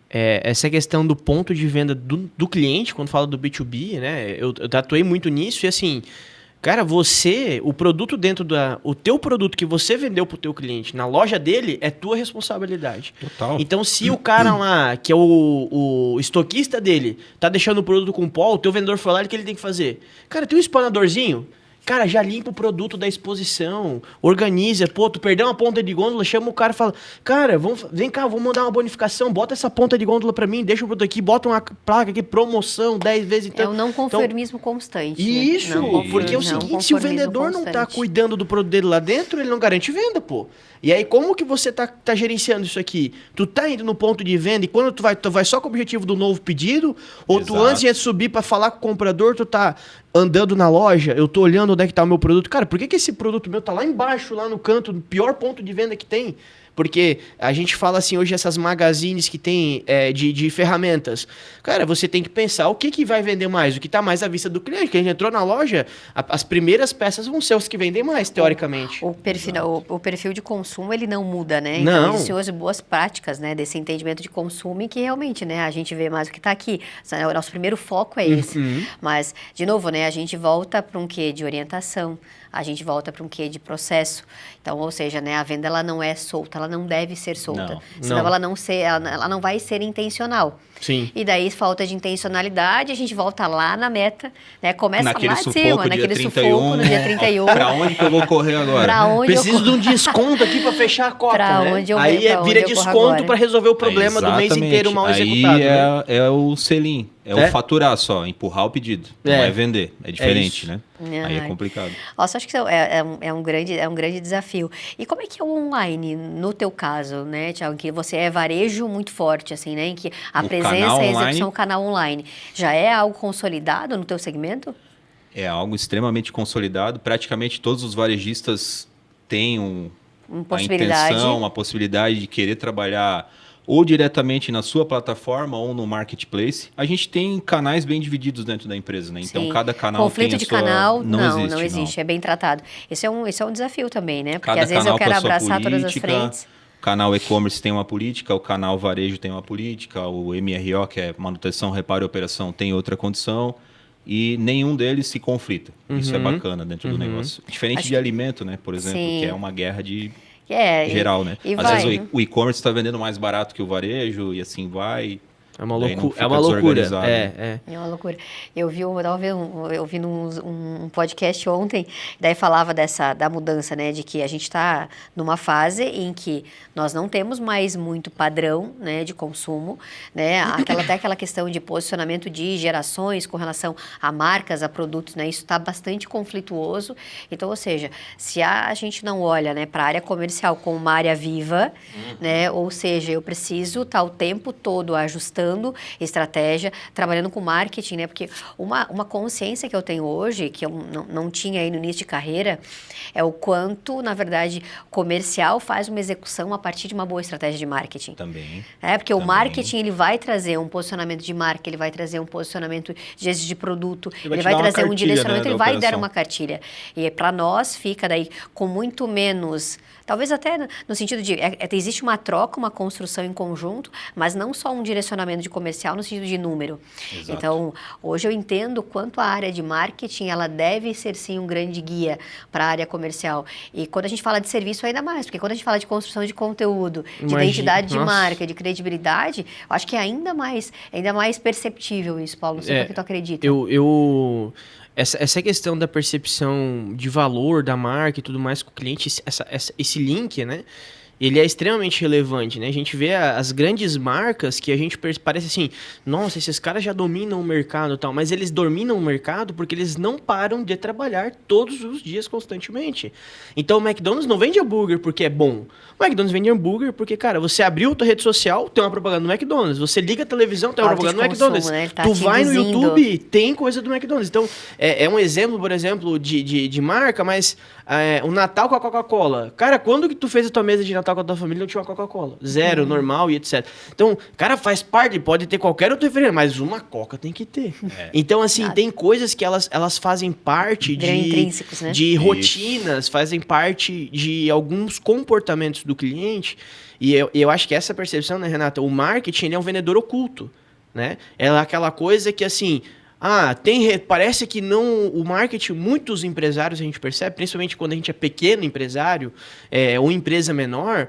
essa questão do ponto de venda do cliente, quando fala do B2B, né? Eu atuei muito nisso e assim, cara, o produto o teu produto que você vendeu pro teu cliente na loja dele é tua responsabilidade. Total. Então, se o cara lá, que é o estoquista dele, tá deixando o produto com pó, o teu vendedor foi lá, o que ele tem que fazer? Cara, tem um espanadorzinho? Cara, já limpa o produto da exposição, organiza, tu perdeu uma ponta de gôndola, chama o cara e fala, cara, vem cá, vamos mandar uma bonificação, bota essa ponta de gôndola pra mim, deixa o produto aqui, bota uma placa aqui, promoção, 10 vezes e tanto. É o não conformismo constante. Isso, porque é o seguinte, se o vendedor não tá cuidando do produto dele lá dentro, ele não garante venda, pô. E aí, como que você tá gerenciando isso aqui? Tu tá indo no ponto de venda e quando tu vai só com o objetivo do novo pedido? Ou tu, antes de subir para falar com o comprador, tu tá andando na loja, eu tô olhando onde é que tá o meu produto. Cara, por que esse produto meu tá lá embaixo, lá no canto, no pior ponto de venda que tem? Porque a gente fala assim, hoje essas magazines que tem de ferramentas. Cara, você tem que pensar o que vai vender mais, o que está mais à vista do cliente. Que a gente entrou na loja, as primeiras peças vão ser os que vendem mais, teoricamente. O perfil de consumo, ele não muda, né? Não. Então, existem hoje boas práticas, né, desse entendimento de consumo e que realmente, né, a gente vê mais o que está aqui. O nosso primeiro foco é esse. Mas, de novo, né, a gente volta para um quê de orientação, a gente volta para um quê de processo. Então, ou seja, né, a venda ela não é solta, ela não deve ser solta. Senão ela não vai ser intencional. Sim. E daí, falta de intencionalidade, a gente volta lá na meta, né? Começa naquele lá de sufoco, cima, naquele sufoco no dia 31. Pra onde que eu vou correr agora? Preciso de um desconto aqui para fechar a cota, né? Aí vira desconto para resolver o problema do mês inteiro mal executado. Aí né? é o selim, o faturar só, empurrar o pedido. Não é vender, é diferente, né? Aí é complicado. Nossa, acho que é um grande desafio. E como é que é o online, no teu caso, né, Thiago? Que você é varejo muito forte, assim, né? Em que a presença e a execução do canal online já é algo consolidado no teu segmento? É algo extremamente consolidado. Praticamente todos os varejistas têm uma possibilidade de querer trabalhar ou diretamente na sua plataforma ou no marketplace. A gente tem canais bem divididos dentro da empresa, né? Então, cada canal conflito tem de canal, não existe. É bem tratado. Esse é um desafio também, né? Porque cada às vezes eu quero abraçar todas as frentes. O canal e-commerce tem uma política, o canal varejo tem uma política, o MRO, que é manutenção, reparo e operação, tem outra condição. E nenhum deles se conflita. Isso é bacana dentro do negócio. Diferente de alimento, né? Por exemplo, que é uma guerra geral, né? Às vezes o e-commerce está vendendo mais barato que o varejo e assim vai. É uma loucura. É uma loucura. Eu vi num podcast ontem, daí falava da mudança, né? De que a gente está numa fase em que nós não temos mais muito padrão, né, de consumo, né? Até aquela questão de posicionamento de gerações com relação a marcas, a produtos, né? Isso está bastante conflituoso. Então, ou seja, se a gente não olha, né, para a área comercial como uma área viva, né? Ou seja, eu preciso estar o tempo todo ajustando estratégia, trabalhando com marketing, né? Porque uma consciência que eu tenho hoje, que eu não tinha aí no início de carreira, é o quanto, na verdade, comercial faz uma execução a partir de uma boa estratégia de marketing. Também. Porque o marketing, ele vai trazer um posicionamento de marca, ele vai trazer um posicionamento de produto, ele vai trazer um direcionamento, ele vai dar uma cartilha. E para nós fica daí com muito menos... Talvez até no sentido de... existe uma troca, uma construção em conjunto, mas não só um direcionamento de comercial no sentido de número. Exato. Então, hoje eu entendo quanto a área de marketing, ela deve ser sim um grande guia para a área comercial. E quando a gente fala de serviço, ainda mais, porque quando a gente fala de construção de conteúdo, de identidade de marca, de credibilidade, eu acho que é ainda mais perceptível isso, Paulo. Não sei o que tu acredita. Essa questão da percepção de valor da marca e tudo mais com o cliente, esse link, né? Ele é extremamente relevante, né? A gente vê as grandes marcas que a gente parece assim, nossa, esses caras já dominam o mercado e tal, mas eles dominam o mercado porque eles não param de trabalhar todos os dias constantemente. Então o McDonald's não vende hambúrguer porque é bom. O McDonald's vende hambúrguer porque, cara, você abriu a tua rede social, tem uma propaganda do McDonald's. Você liga a televisão, tem uma propaganda do McDonald's. Né? Tu vai no YouTube, tem coisa do McDonald's. Então, é um exemplo, por exemplo, de marca, mas o Natal com a Coca-Cola. Cara, quando que tu fez a tua mesa de Natal Natal com a tua família e não tinha uma Coca-Cola. Zero, normal e etc. Então, o cara faz parte, pode ter qualquer outro refrigerante, mas uma Coca tem que ter. Então, assim, tem coisas que elas fazem parte intrínsecos, né? de rotinas, fazem parte de alguns comportamentos do cliente. E eu acho que essa percepção, né, Renata? O marketing, ele é um vendedor oculto, né? É aquela coisa que, assim... parece que não... O marketing, muitos empresários a gente percebe, principalmente quando a gente é pequeno empresário, ou empresa menor,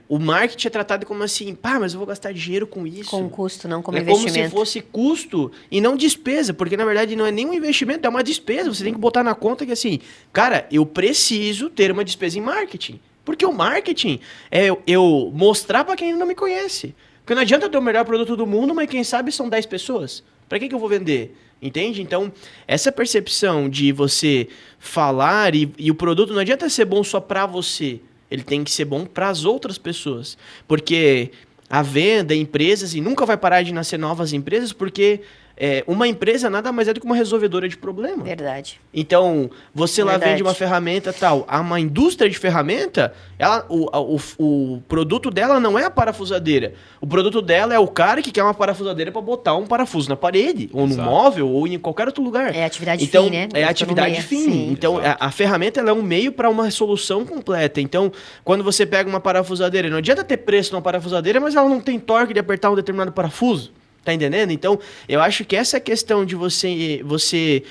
o marketing é tratado como assim, mas eu vou gastar dinheiro com isso. Com custo, não como É investimento. como se fosse custo e não despesa, porque na verdade não é nem um investimento, é uma despesa. Você tem que botar na conta que assim, cara, eu preciso ter uma despesa em marketing. Porque o marketing é eu mostrar para quem não me conhece. Porque não adianta eu ter o melhor produto do mundo, mas quem sabe são 10 pessoas. Para que eu vou vender? Entende? Então, essa percepção de você falar e o produto não adianta ser bom só para você. Ele tem que ser bom para as outras pessoas. Porque a venda, empresas, e nunca vai parar de nascer novas empresas, porque uma empresa nada mais é do que uma resolvedora de problema. Verdade. Então, você lá Verdade. vende uma ferramenta tal. Uma indústria de ferramenta, o produto dela não é a parafusadeira. O produto dela é o cara que quer uma parafusadeira para botar um parafuso na parede, ou no móvel, ou em qualquer outro lugar. É atividade então, fim, né? É atividade fim. Sim. Então, a ferramenta ela é um meio para uma solução completa. Então, quando você pega uma parafusadeira, não adianta ter preço numa parafusadeira, mas ela não tem torque de apertar um determinado parafuso. Tá entendendo? Então, eu acho que essa questão de você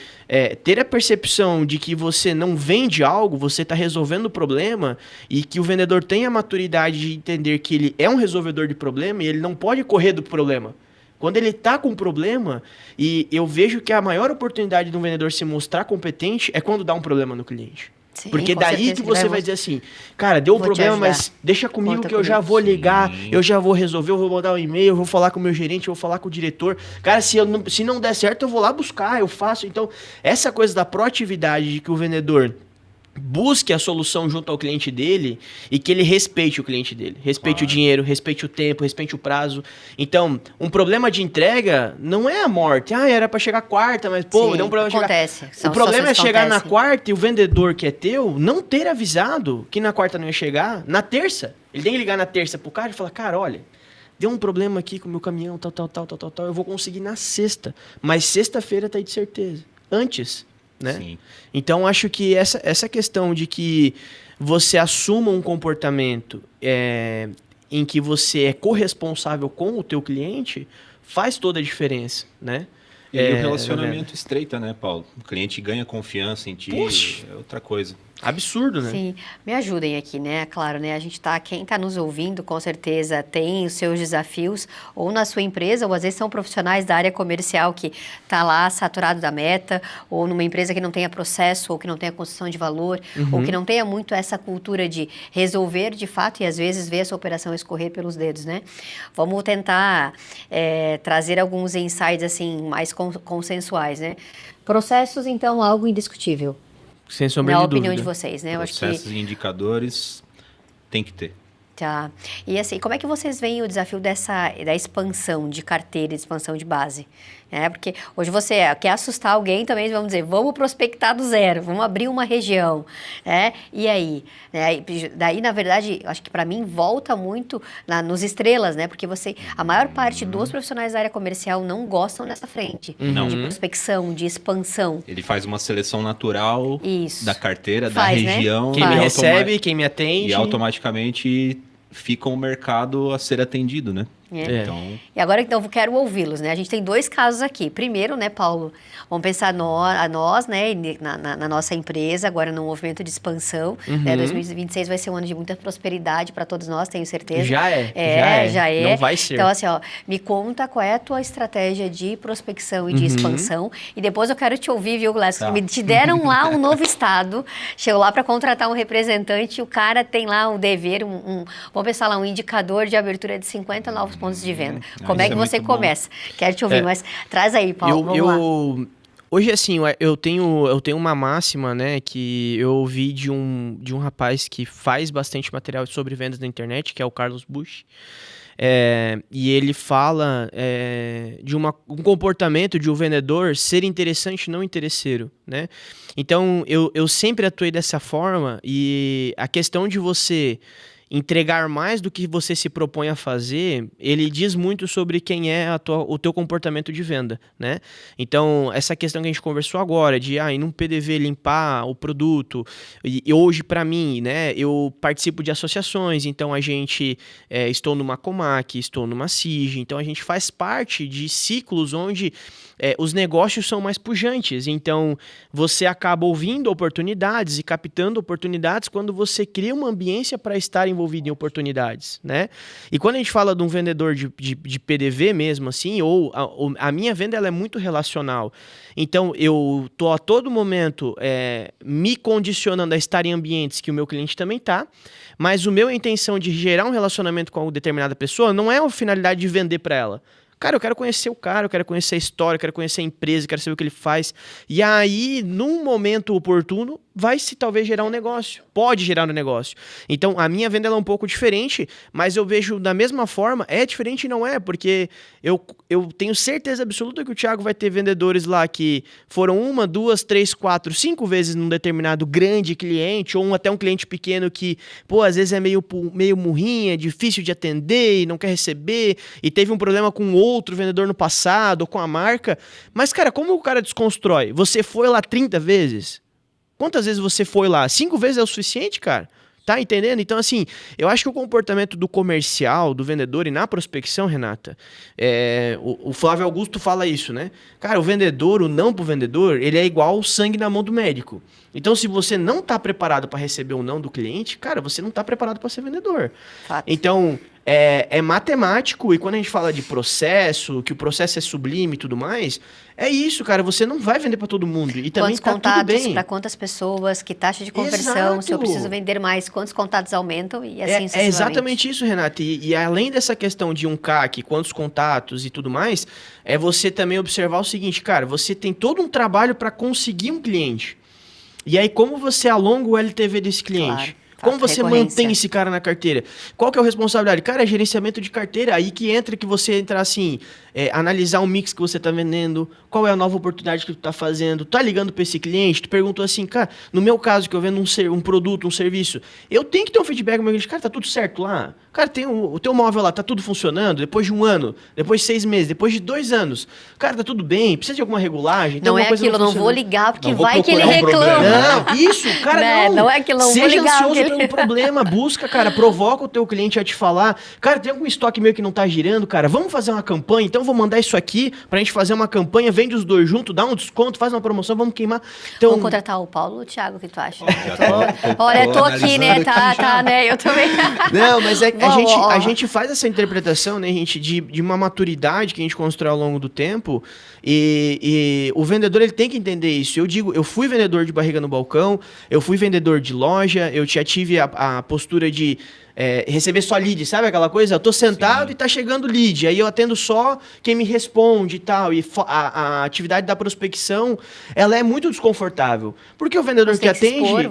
ter a percepção de que você não vende algo, você está resolvendo o problema, e que o vendedor tem a maturidade de entender que ele é um resolvedor de problema e ele não pode correr do problema. Quando ele está com um problema, e eu vejo que a maior oportunidade de um vendedor se mostrar competente é quando dá um problema no cliente. Sim, porque com daí certeza que você vai dizer assim, cara, deu um vou te problema, ajudar. mas deixa comigo Conta que eu já comigo. vou ligar, Sim. eu já vou resolver, eu vou mandar um e-mail, eu vou falar com o meu gerente, eu vou falar com o diretor. Cara, se não der certo, eu vou lá buscar, eu faço. Então, essa coisa da proatividade de que o vendedor busque a solução junto ao cliente dele e que ele respeite o cliente dele. Respeite o dinheiro, respeite o tempo, respeite o prazo. Então, um problema de entrega não é a morte. Era para chegar quarta, mas Sim, deu um problema acontece. chegar... São O problema é situações que chegar na acontecem. quarta e o vendedor que é teu não ter avisado que na quarta não ia chegar, na terça. Ele tem que ligar na terça pro cara e falar, cara, olha, deu um problema aqui com o meu caminhão, tal, eu vou conseguir na sexta. Mas sexta-feira tá aí de certeza. Antes, né? Sim. Então, acho que essa questão de que você assuma um comportamento em que você é corresponsável com o teu cliente faz toda a diferença, né? E aí o relacionamento estreita, né, Paulo? O cliente ganha confiança em ti, Puxa. é outra coisa. Absurdo, né? Sim, me ajudem aqui, né? Claro, né? Quem está nos ouvindo, com certeza tem os seus desafios, ou na sua empresa, ou às vezes são profissionais da área comercial que está lá saturado da meta, ou numa empresa que não tenha processo, ou que não tenha construção de valor, ou que não tenha muito essa cultura de resolver de fato e às vezes ver essa operação escorrer pelos dedos, né? Vamos tentar trazer alguns insights assim mais consensuais, né? Processos, então, algo indiscutível. Sem sombra Na de opinião dúvida. de vocês, né? Eu acho que Processos e indicadores tem que ter. tá. E assim, como é que vocês veem o desafio da expansão de carteira, expansão de base? Porque hoje você quer assustar alguém também, vamos dizer, vamos prospectar do zero, vamos abrir uma região, né? E aí? Daí, na verdade, acho que para mim volta muito nos estrelas, né? Porque a maior parte dos profissionais da área comercial não gostam dessa frente de prospecção, de expansão. Ele faz uma seleção natural Isso. da carteira, Faz, da né? região. Quem me Faz. recebe, quem me atende. E automaticamente fica um mercado a ser atendido, né? Então, E agora, então, eu quero ouvi-los, né? A gente tem dois casos aqui. Primeiro, né, Paulo, vamos pensar a nós, né, na nossa empresa, agora no movimento de expansão. Né, 2026 vai ser um ano de muita prosperidade para todos nós, tenho certeza. Já é. Já é. Não vai ser. Então, assim, me conta qual é a tua estratégia de prospecção e de expansão. E depois eu quero te ouvir, viu, Glécio? Tá. Te deram lá um novo estado, chegou lá para contratar um representante, e o cara tem lá um dever, vamos pensar lá, um indicador de abertura de 50 novos pontos de venda. Como é isso que é você muito bom. começa? Quero te ouvir, mas traz aí, Paulo, vamos lá. Hoje, assim, eu tenho uma máxima, né, que eu ouvi de um rapaz que faz bastante material sobre vendas na internet, que é o Carlos Bush. E ele fala de um comportamento de um vendedor ser interessante, não interesseiro, né? Então, eu sempre atuei dessa forma, e a questão de você entregar mais do que você se propõe a fazer, ele diz muito sobre quem é o teu comportamento de venda, né? Então, essa questão que a gente conversou agora, de ir num PDV limpar o produto, e hoje, para mim, né, eu participo de associações, então estou numa Comac, estou numa CIG, então a gente faz parte de ciclos onde os negócios são mais pujantes, então você acaba ouvindo oportunidades e captando oportunidades quando você cria uma ambiência para estar envolvido em oportunidades, né? E quando a gente fala de um vendedor de PDV mesmo, assim, ou a minha venda ela é muito relacional, então eu tô a todo momento me condicionando a estar em ambientes que o meu cliente também tá, mas a minha intenção de gerar um relacionamento com uma determinada pessoa não é a finalidade de vender para ela. Cara, eu quero conhecer o cara, eu quero conhecer a história, eu quero conhecer a empresa, eu quero saber o que ele faz. E aí, num momento oportuno, vai se talvez gerar um negócio. Pode gerar um negócio. Então, a minha venda ela é um pouco diferente, mas eu vejo da mesma forma. É diferente e não é, porque eu tenho certeza absoluta que o Thiago vai ter vendedores lá que foram 1, 2, 3, 4, 5 vezes num determinado grande cliente, ou até um cliente pequeno que, pô, às vezes é meio murrinha, difícil de atender e não quer receber, e teve um problema com outro vendedor no passado, ou com a marca. Mas, cara, como o cara desconstrói? Você foi lá 30 vezes? Quantas vezes você foi lá? 5 vezes é o suficiente, cara? Tá entendendo? Então, assim, eu acho que o comportamento do comercial, do vendedor e na prospecção, Renata, o Flávio Augusto fala isso, né? Cara, o vendedor, o não pro vendedor, ele é igual o sangue na mão do médico. Então, se você não tá preparado para receber o não do cliente, cara, você não tá preparado para ser vendedor. Fato. Então, é matemático, e quando a gente fala de processo, que o processo é sublime e tudo mais, é isso, cara, você não vai vender para todo mundo. E também quantos tá contatos, tudo bem. para quantas pessoas, que taxa de conversão, Exato. se eu preciso vender mais, quantos contatos aumentam e assim sucessivamente. É exatamente isso, Renata. E além dessa questão de um CAC, quantos contatos e tudo mais, é você também observar o seguinte, cara, você tem todo um trabalho para conseguir um cliente. E aí, como você alonga o LTV desse cliente? Claro. Como você mantém esse cara na carteira? Qual que é a responsabilidade? Cara, é gerenciamento de carteira. Aí que você entra assim, analisar o mix que você tá vendendo, qual é a nova oportunidade que tu tá fazendo, tá ligando para esse cliente, tu perguntou assim, cara, no meu caso que eu vendo um produto, um serviço, eu tenho que ter um feedback do meu cliente, cara, tá tudo certo lá? Cara, tem o teu móvel lá, tá tudo funcionando? Depois de 1 ano, depois de 6 meses, depois de 2 anos, cara, tá tudo bem? Precisa de alguma regulagem? Não é aquilo, não vou ligar porque vai que ele reclama. Não, isso, cara, não é aquilo, não vou ligar. Seja ansioso pelo problema, busca, cara, provoca o teu cliente a te falar, cara, tem algum estoque meu que não tá girando, cara, vamos fazer uma campanha, então vou mandar isso aqui pra gente fazer uma campanha, vende os dois juntos, dá um desconto, faz uma promoção, vamos queimar. Então, vamos contratar o Paulo ou o Thiago, o que tu acha? Olha, eu tô aqui, né, tá, né, eu também. Não, mas a gente faz essa interpretação, né, gente, de uma maturidade que a gente constrói ao longo do tempo, e o vendedor, ele tem que entender isso. Eu fui vendedor de barriga no balcão, eu fui vendedor de loja, eu já tive a postura de receber só lead, sabe aquela coisa? Eu tô sentado. Sim. E tá chegando lead, aí eu atendo só quem me responde e tal, e a atividade da prospecção, ela é muito desconfortável, porque o vendedor você que atende,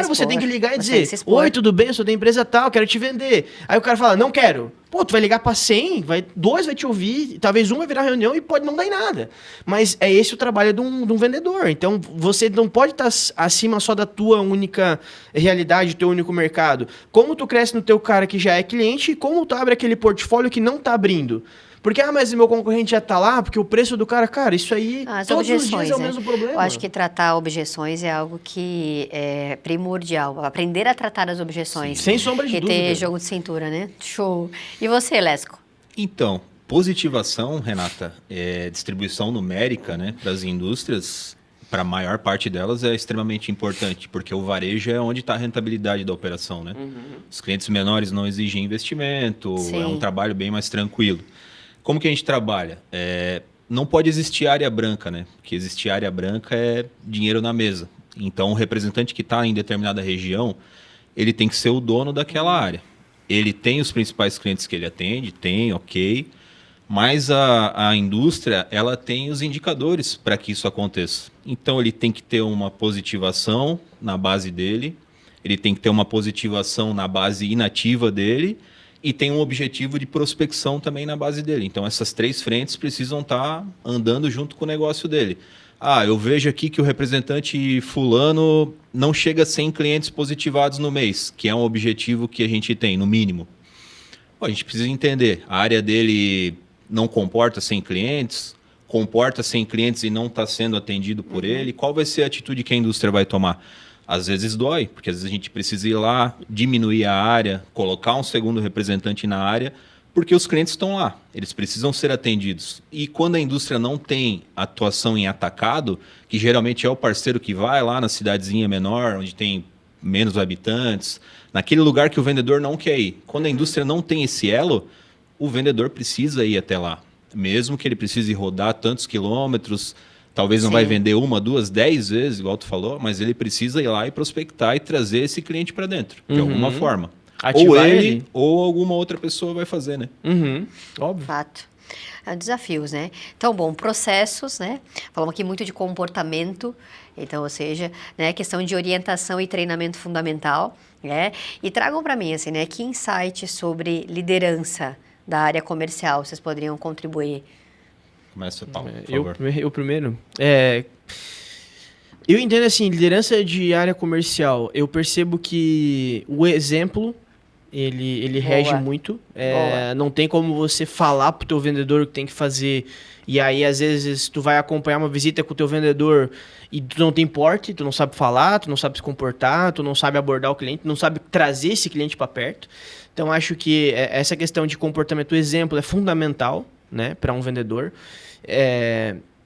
você tem que ligar e dizer, oi, tudo bem, eu sou da empresa tal, quero te vender. Aí o cara fala, não quero. Pô, tu vai ligar pra 100, 2 vai te ouvir, talvez 1 vai virar reunião e pode não dar em nada. Mas é esse o trabalho de um vendedor. Então, você não pode estar acima só da tua única realidade, do teu único mercado. Como tu cresce no teu cara que já é cliente e como tu abre aquele portfólio que não tá abrindo. Porque, mas o meu concorrente já tá lá, porque o preço do cara, isso aí, todos os dias é o mesmo problema. Eu acho que tratar objeções é algo que é primordial. Aprender a tratar as objeções. Sim, sem sombra de dúvida. E ter jogo de cintura, né? Show. E você, Lesco? Então, positivação, Renata, distribuição numérica, né, das indústrias, para a maior parte delas é extremamente importante, porque o varejo é onde está a rentabilidade da operação, né? Uhum. Os clientes menores não exigem investimento, Sim. É um trabalho bem mais tranquilo. Como que a gente trabalha? Não pode existir área branca, né? Porque existir área branca é dinheiro na mesa. Então, o representante que está em determinada região, ele tem que ser o dono daquela área. Ele tem os principais clientes que ele atende, ok. Mas a indústria, ela tem os indicadores para que isso aconteça. Então, ele tem que ter uma positivação na base dele, ele tem que ter uma positivação na base inativa dele, e tem um objetivo de prospecção também na base dele. Então, essas 3 frentes precisam estar andando junto com o negócio dele. Ah, eu vejo aqui que o representante fulano não chega a 100 clientes positivados no mês, que é um objetivo que a gente tem, no mínimo. Pô, a gente precisa entender, a área dele não comporta 100 clientes, comporta 100 clientes e não está sendo atendido por ele, qual vai ser a atitude que a indústria vai tomar? Às vezes dói, porque às vezes a gente precisa ir lá, diminuir a área, colocar um segundo representante na área, porque os clientes estão lá, eles precisam ser atendidos. E quando a indústria não tem atuação em atacado, que geralmente é o parceiro que vai lá na cidadezinha menor, onde tem menos habitantes, naquele lugar que o vendedor não quer ir. Quando a indústria não tem esse elo, o vendedor precisa ir até lá. Mesmo que ele precise rodar tantos quilômetros, talvez não vai vender 1, 2, 10 vezes, igual tu falou, mas ele precisa ir lá e prospectar e trazer esse cliente para dentro, de alguma forma. Ativar ou ele, ou alguma outra pessoa vai fazer, né? Óbvio. Fato. Desafios, né? Então, bom, processos, né? Falamos aqui muito de comportamento, então, ou seja, né, questão de orientação e treinamento fundamental, né? E tragam para mim, assim, né, que insight sobre liderança da área comercial vocês poderiam contribuir? Começa, Paulo, por favor. Eu primeiro. Eu entendo assim, liderança de área comercial, eu percebo que o exemplo, ele rege muito. Não tem como você falar pro teu vendedor o que tem que fazer, e aí às vezes tu vai acompanhar uma visita com o teu vendedor e tu não tem porte, tu não sabe falar, tu não sabe se comportar, tu não sabe abordar o cliente, não sabe trazer esse cliente para perto. Então acho que essa questão de comportamento, exemplo, é fundamental, né, para um vendedor.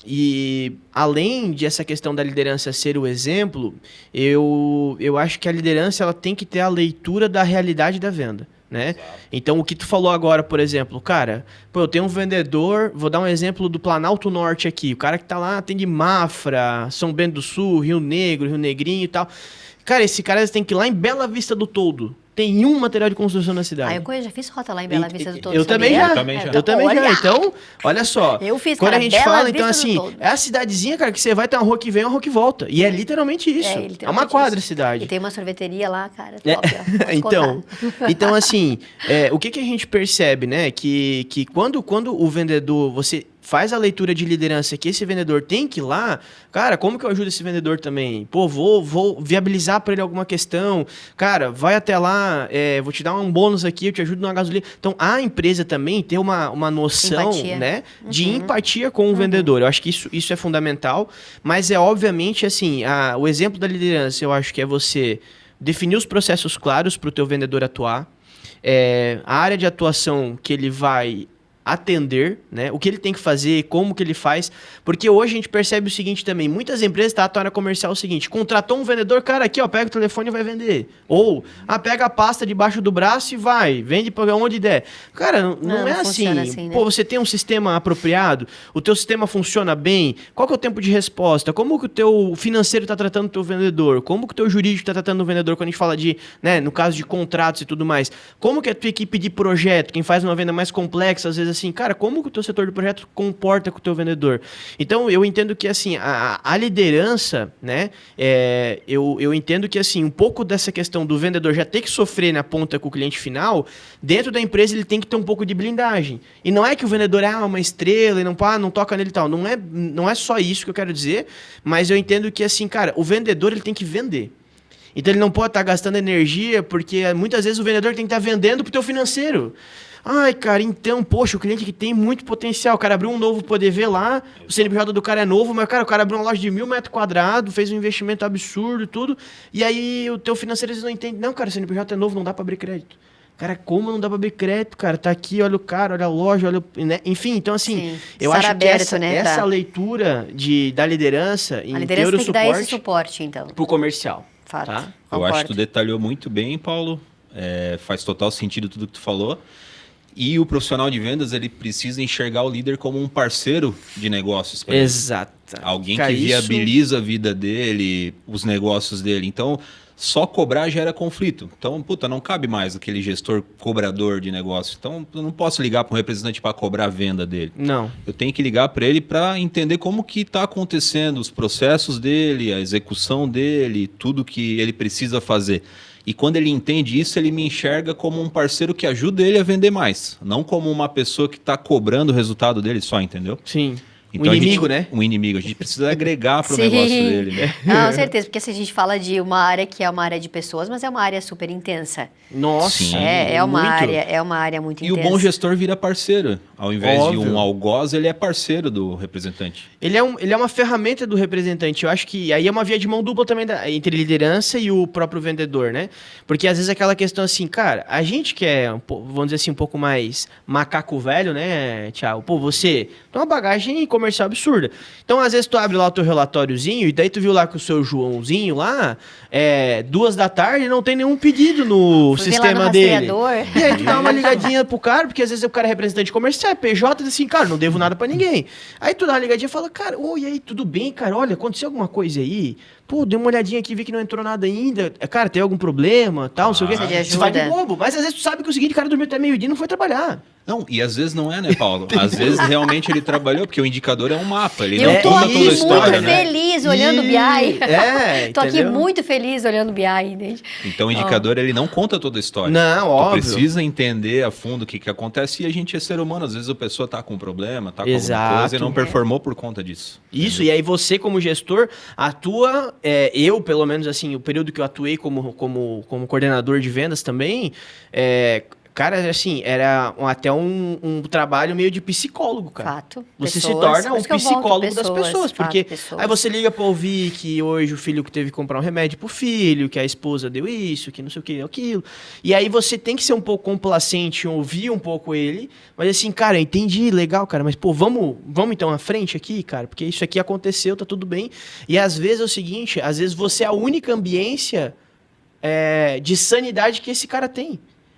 E além de essa questão da liderança ser o exemplo, eu acho que a liderança ela tem que ter a leitura da realidade da venda, né? Exato. Então, o que tu falou agora, por exemplo, cara, eu tenho um vendedor, vou dar um exemplo do Planalto Norte aqui, o cara que tá lá atende Mafra, São Bento do Sul, Rio Negro, Rio Negrinho e tal. Cara, esse cara tem que ir lá em Bela Vista do Toldo. Tem um material de construção na cidade. Eu já fiz rota lá em Bela Vista do Toldo. Eu também já. Então, olha só. Eu fiz, quando cara, a gente Bela fala, Vista então assim, é a cidadezinha, cara, que você vai ter uma rua que vem e uma rua que volta. E é literalmente isso. É uma quadra a cidade. E tem uma sorveteria lá, cara, top, ó. Então, assim, o que a gente percebe, né? Que quando o vendedor, você faz a leitura de liderança que esse vendedor tem que ir lá, cara, como que eu ajudo esse vendedor também? Pô, vou viabilizar para ele alguma questão, cara, vai até lá, vou te dar um bônus aqui, eu te ajudo na gasolina. Então, a empresa também tem uma noção, empatia, né, de empatia com o vendedor. Eu acho que isso é fundamental, mas obviamente, assim, o exemplo da liderança, eu acho que é você definir os processos claros para o teu vendedor atuar, a área de atuação que ele vai atender, né? O que ele tem que fazer, como que ele faz, porque hoje a gente percebe o seguinte também, muitas empresas atuam na comercial o seguinte, contratou um vendedor, cara, aqui ó, pega o telefone e vai vender, ou, pega a pasta debaixo do braço e vai, vende para onde der. Cara, não é assim, né? Pô, você tem um sistema apropriado, o teu sistema funciona bem, qual que é o tempo de resposta, como que o teu financeiro está tratando o teu vendedor, como que o teu jurídico está tratando o vendedor quando a gente fala de, né, no caso de contratos e tudo mais, como que a tua equipe de projeto, quem faz uma venda mais complexa, às vezes assim, cara, como que o teu setor de projeto comporta com o teu vendedor? Então, eu entendo que, assim, a liderança, né, eu entendo que, assim, um pouco dessa questão do vendedor já ter que sofrer na ponta com o cliente final, dentro da empresa ele tem que ter um pouco de blindagem. E não é que o vendedor é uma estrela e não toca nele e tal. Não é só isso que eu quero dizer, mas eu entendo que, assim, cara, o vendedor ele tem que vender. Então, ele não pode estar gastando energia, porque muitas vezes o vendedor tem que estar vendendo para o teu financeiro. Ai, cara, então, poxa, o cliente que tem muito potencial. O cara abriu um novo PDV lá, o CNPJ do cara é novo, mas, cara, o cara abriu uma loja de 1.000 metros quadrados, fez um investimento absurdo e tudo, e aí o teu financeiro eles não entendem. Não, cara, o CNPJ é novo, não dá pra abrir crédito. Cara, como não dá pra abrir crédito, cara? Tá aqui, olha o cara, olha a loja, olha o... Né? Enfim, então, assim, eu acho aberto, que essa leitura da liderança em ter o tem que dar esse suporte, então. Pro comercial. Fato. Tá? Eu acho que tu detalhou muito bem, Paulo. Faz total sentido tudo que tu falou. E o profissional de vendas, ele precisa enxergar o líder como um parceiro de negócios. Exato. Alguém que viabiliza a vida dele, os negócios dele. Então, só cobrar gera conflito. Então, não cabe mais aquele gestor cobrador de negócio. Então, eu não posso ligar para um representante para cobrar a venda dele. Não. Eu tenho que ligar para ele para entender como que está acontecendo os processos dele, a execução dele, tudo que ele precisa fazer. E quando ele entende isso, ele me enxerga como um parceiro que ajuda ele a vender mais. Não como uma pessoa que está cobrando o resultado dele só, entendeu? Sim. Então, inimigo, né? Um inimigo. A gente precisa agregar para o Sim. negócio dele, né? Não, com certeza, porque se a gente fala de uma área que é uma área de pessoas, mas é uma área super intensa. Nossa. Sim. É uma muito. área muito E intensa. o bom gestor vira parceiro. Ao invés de Óbvio. um algoz, ele é parceiro do representante. Ele é uma ferramenta do representante. Eu acho que aí é uma via de mão dupla também entre liderança e o próprio vendedor, né? Porque às vezes aquela questão assim, cara, a gente que é, vamos dizer assim, um pouco mais macaco velho, né, Thiago? Pô, você tem uma bagagem comercial absurda. Então, às vezes, tu abre lá o teu relatóriozinho e daí tu viu lá que o seu Joãozinho lá, 2 da tarde, não tem nenhum pedido no Fui ver lá sistema no dele. rastreador. E aí tu dá uma ligadinha pro cara, porque às vezes o cara é representante comercial, é PJ, diz assim, cara, não devo nada pra ninguém. Aí tu dá uma ligadinha e fala, cara, e aí, tudo bem, cara? Olha, aconteceu alguma coisa aí? Pô, dei uma olhadinha aqui, vi que não entrou nada ainda. Cara, tem algum problema, tal, não sei o quê. Precisa de Você vai de ajuda. bobo, mas às vezes tu sabe que o seguinte, o cara dormiu até meio-dia e não foi trabalhar. Não, e às vezes não é, né, Paulo? Às vezes realmente ele trabalhou, porque o indicador é um mapa. Ele Eu não tô conta aqui toda a história, muito né? feliz olhando o BI. Tô aqui entendeu? muito feliz olhando o BI, entende? Então o indicador ele não conta toda a história. Não, Tu óbvio. precisa entender a fundo o que acontece e a gente é ser humano. Às vezes a pessoa tá com um problema, tá com alguma Exato. coisa e não performou por conta disso. Isso, e aí você como gestor atua, eu pelo menos assim, o período que eu atuei como coordenador de vendas também, cara, assim, era até um trabalho meio de psicólogo, cara. Fato. Você Pessoas, se torna por um isso que eu volto, psicólogo das pessoas, fato, porque pessoas. aí você liga pra ouvir que hoje o filho que teve que comprar um remédio pro filho, que a esposa deu isso, que não sei o que, aquilo. E aí você tem que ser um pouco complacente, ouvir um pouco ele, mas assim, cara, eu entendi, legal, cara, mas pô, vamos então à frente aqui, cara, porque isso aqui aconteceu, tá tudo bem. E às vezes é o seguinte, às vezes você é a única ambiência de sanidade que esse cara tem.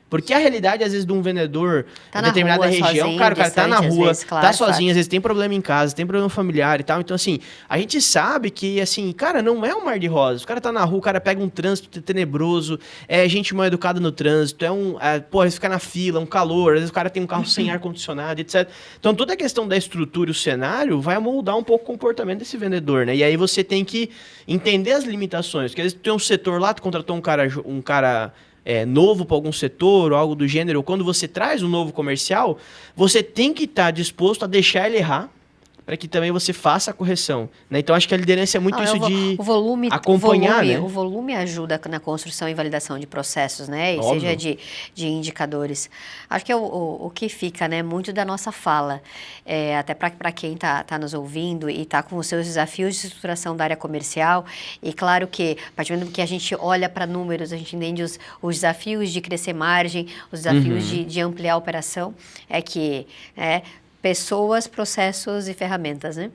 Porque a realidade, às vezes, de um vendedor Tá em na determinada rua, região, sozinho, cara, o cara tá na distante, às rua, vezes, claro, tá sozinho, fato. às vezes tem problema em casa, tem problema familiar e tal. Então, assim, a gente sabe que, assim, cara, não é um mar de rosas. O cara tá na rua, o cara pega um trânsito tenebroso, é gente mal educada no trânsito, às vezes fica na fila, um calor, às vezes o cara tem um carro sem ar-condicionado, etc. Então, toda a questão da estrutura e o cenário vai moldar um pouco o comportamento desse vendedor, né? E aí você tem que entender as limitações. Porque às vezes tu tem um setor lá, tu contratou um cara novo para algum setor ou algo do gênero, ou quando você traz um novo comercial, você tem que estar disposto a deixar ele errar para que também você faça a correção, né? Então, acho que a liderança é muito isso de acompanhar, né? O volume ajuda na construção e validação de processos, né? E Óbvio. seja de indicadores. Acho que é o que fica, né? Muito da nossa fala. Até para quem tá nos ouvindo e tá com os seus desafios de estruturação da área comercial. E claro que, a partir do momento que a gente olha para números, a gente entende os desafios de crescer margem, os desafios de ampliar a operação, pessoas, processos e ferramentas, né?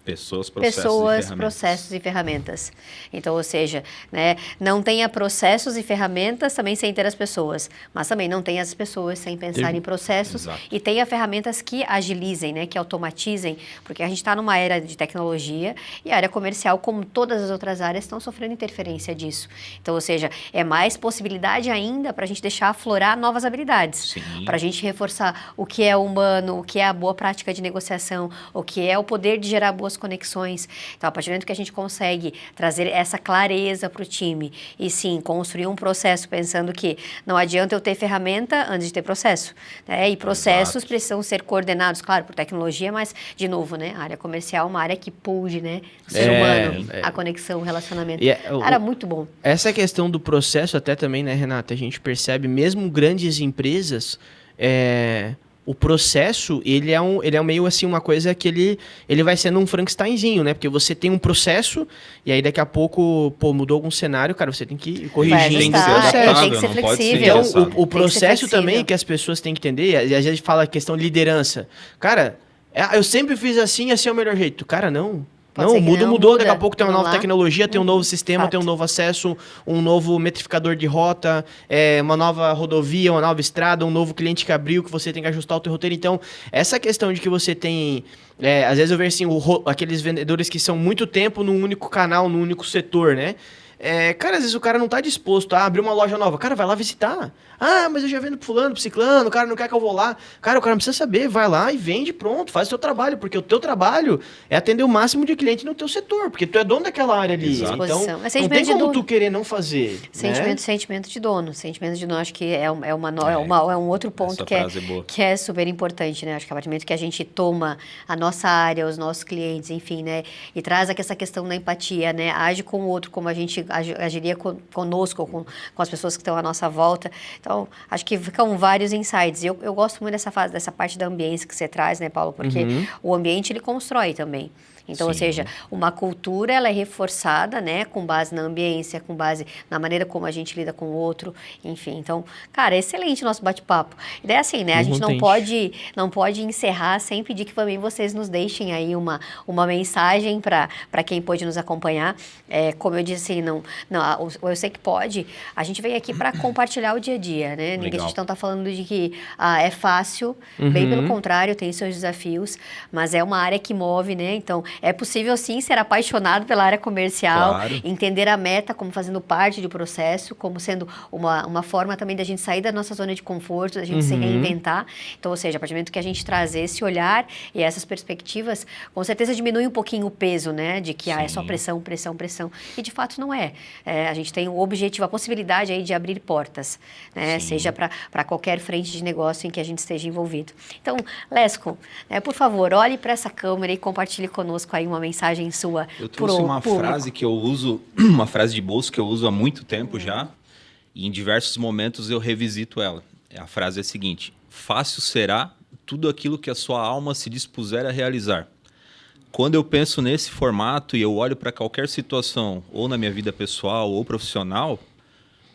Pessoas, processos e ferramentas. Então, ou seja, né, não tenha processos e ferramentas também sem ter as pessoas, mas também não tenha as pessoas sem pensar em processos. Exato. E tenha ferramentas que agilizem, né, que automatizem, porque a gente está numa era de tecnologia e a área comercial, como todas as outras áreas, estão sofrendo interferência disso. Então, ou seja, é mais possibilidade ainda para a gente deixar aflorar novas habilidades, para a gente reforçar o que é humano, o que é a boa prática de negociação, o que é o poder de gerar boas conexões. Então, a partir do momento que a gente consegue trazer essa clareza para o time e sim, construir um processo pensando que não adianta eu ter ferramenta antes de ter processo, né? E processos precisam ser coordenados, claro, por tecnologia, mas, de novo, né? A área comercial é uma área que pulge, né? O ser humano, a conexão, o relacionamento. Cara, muito bom. Essa questão do processo até também, né, Renata? A gente percebe, mesmo grandes empresas, o processo, ele é meio assim uma coisa que ele vai sendo um Frankensteinzinho, né? Porque você tem um processo e aí daqui a pouco, mudou algum cenário, cara, você tem que ir corrigindo o processo. Tem que ser flexível. Então, o processo também que as pessoas têm que entender, e a gente fala a questão de liderança. Cara, eu sempre fiz assim é o melhor jeito. Cara, não. Mudou, daqui a pouco tem uma nova tecnologia, tem um novo sistema, tem um novo acesso, um novo metrificador de rota, uma nova rodovia, uma nova estrada, um novo cliente que abriu, que você tem que ajustar o teu roteiro. Então, essa questão de que você tem... às vezes eu vejo assim, aqueles vendedores que são muito tempo num único canal, num único setor, né? Cara, às vezes o cara não tá disposto a abrir uma loja nova. Cara, vai lá visitar. Ah, mas eu já vendo pro fulano, pro ciclano, o cara não quer que eu vou lá. Cara, o cara não precisa saber, vai lá e vende, pronto, faz o seu trabalho, porque o teu trabalho é atender o máximo de cliente no teu setor, porque tu é dono daquela área ali. Exato. Então, É não tem como tu querer não fazer. Sentimento de dono. Sentimento de dono, acho que é um outro ponto que é super importante, né? Acho que a partir do momento que a gente toma a nossa área, os nossos clientes, enfim, né? E traz essa questão da empatia, né? Age com o outro como a gente agiria conosco, com as pessoas que estão à nossa volta. Então, acho que ficam vários insights. Eu gosto muito dessa parte da ambiência que você traz, né, Paulo? Porque o ambiente, ele constrói também. Então, Sim. Ou seja, uma cultura, ela é reforçada, né, com base na ambiência, com base na maneira como a gente lida com o outro, enfim. Então, cara, é excelente o nosso bate-papo. E daí, assim, né, a gente não pode encerrar sem pedir que também vocês nos deixem aí uma mensagem para quem pôde nos acompanhar. Como eu disse, eu sei que pode, a gente veio aqui para compartilhar o dia a dia, né? Ninguém, a gente não está falando de que é fácil, bem pelo contrário, tem seus desafios, mas é uma área que move, né? Então, é possível, sim, ser apaixonado pela área comercial, Claro. entender a meta como fazendo parte do processo, como sendo uma forma também da gente sair da nossa zona de conforto, da gente se reinventar. Então, ou seja, a partir do momento que a gente traz esse olhar e essas perspectivas, com certeza diminui um pouquinho o peso, né? De que é só pressão, pressão, pressão. E, de fato, não é. A gente tem o objetivo, a possibilidade aí de abrir portas, né? Seja para qualquer frente de negócio em que a gente esteja envolvido. Então, Lesco, por favor, olhe para essa câmera e compartilhe conosco aí uma mensagem sua. Eu trouxe uma frase que eu uso, uma frase de bolso que eu uso há muito tempo já, e em diversos momentos eu revisito ela. A frase é a seguinte: fácil será tudo aquilo que a sua alma se dispuser a realizar. Quando eu penso nesse formato e eu olho para qualquer situação, ou na minha vida pessoal ou profissional,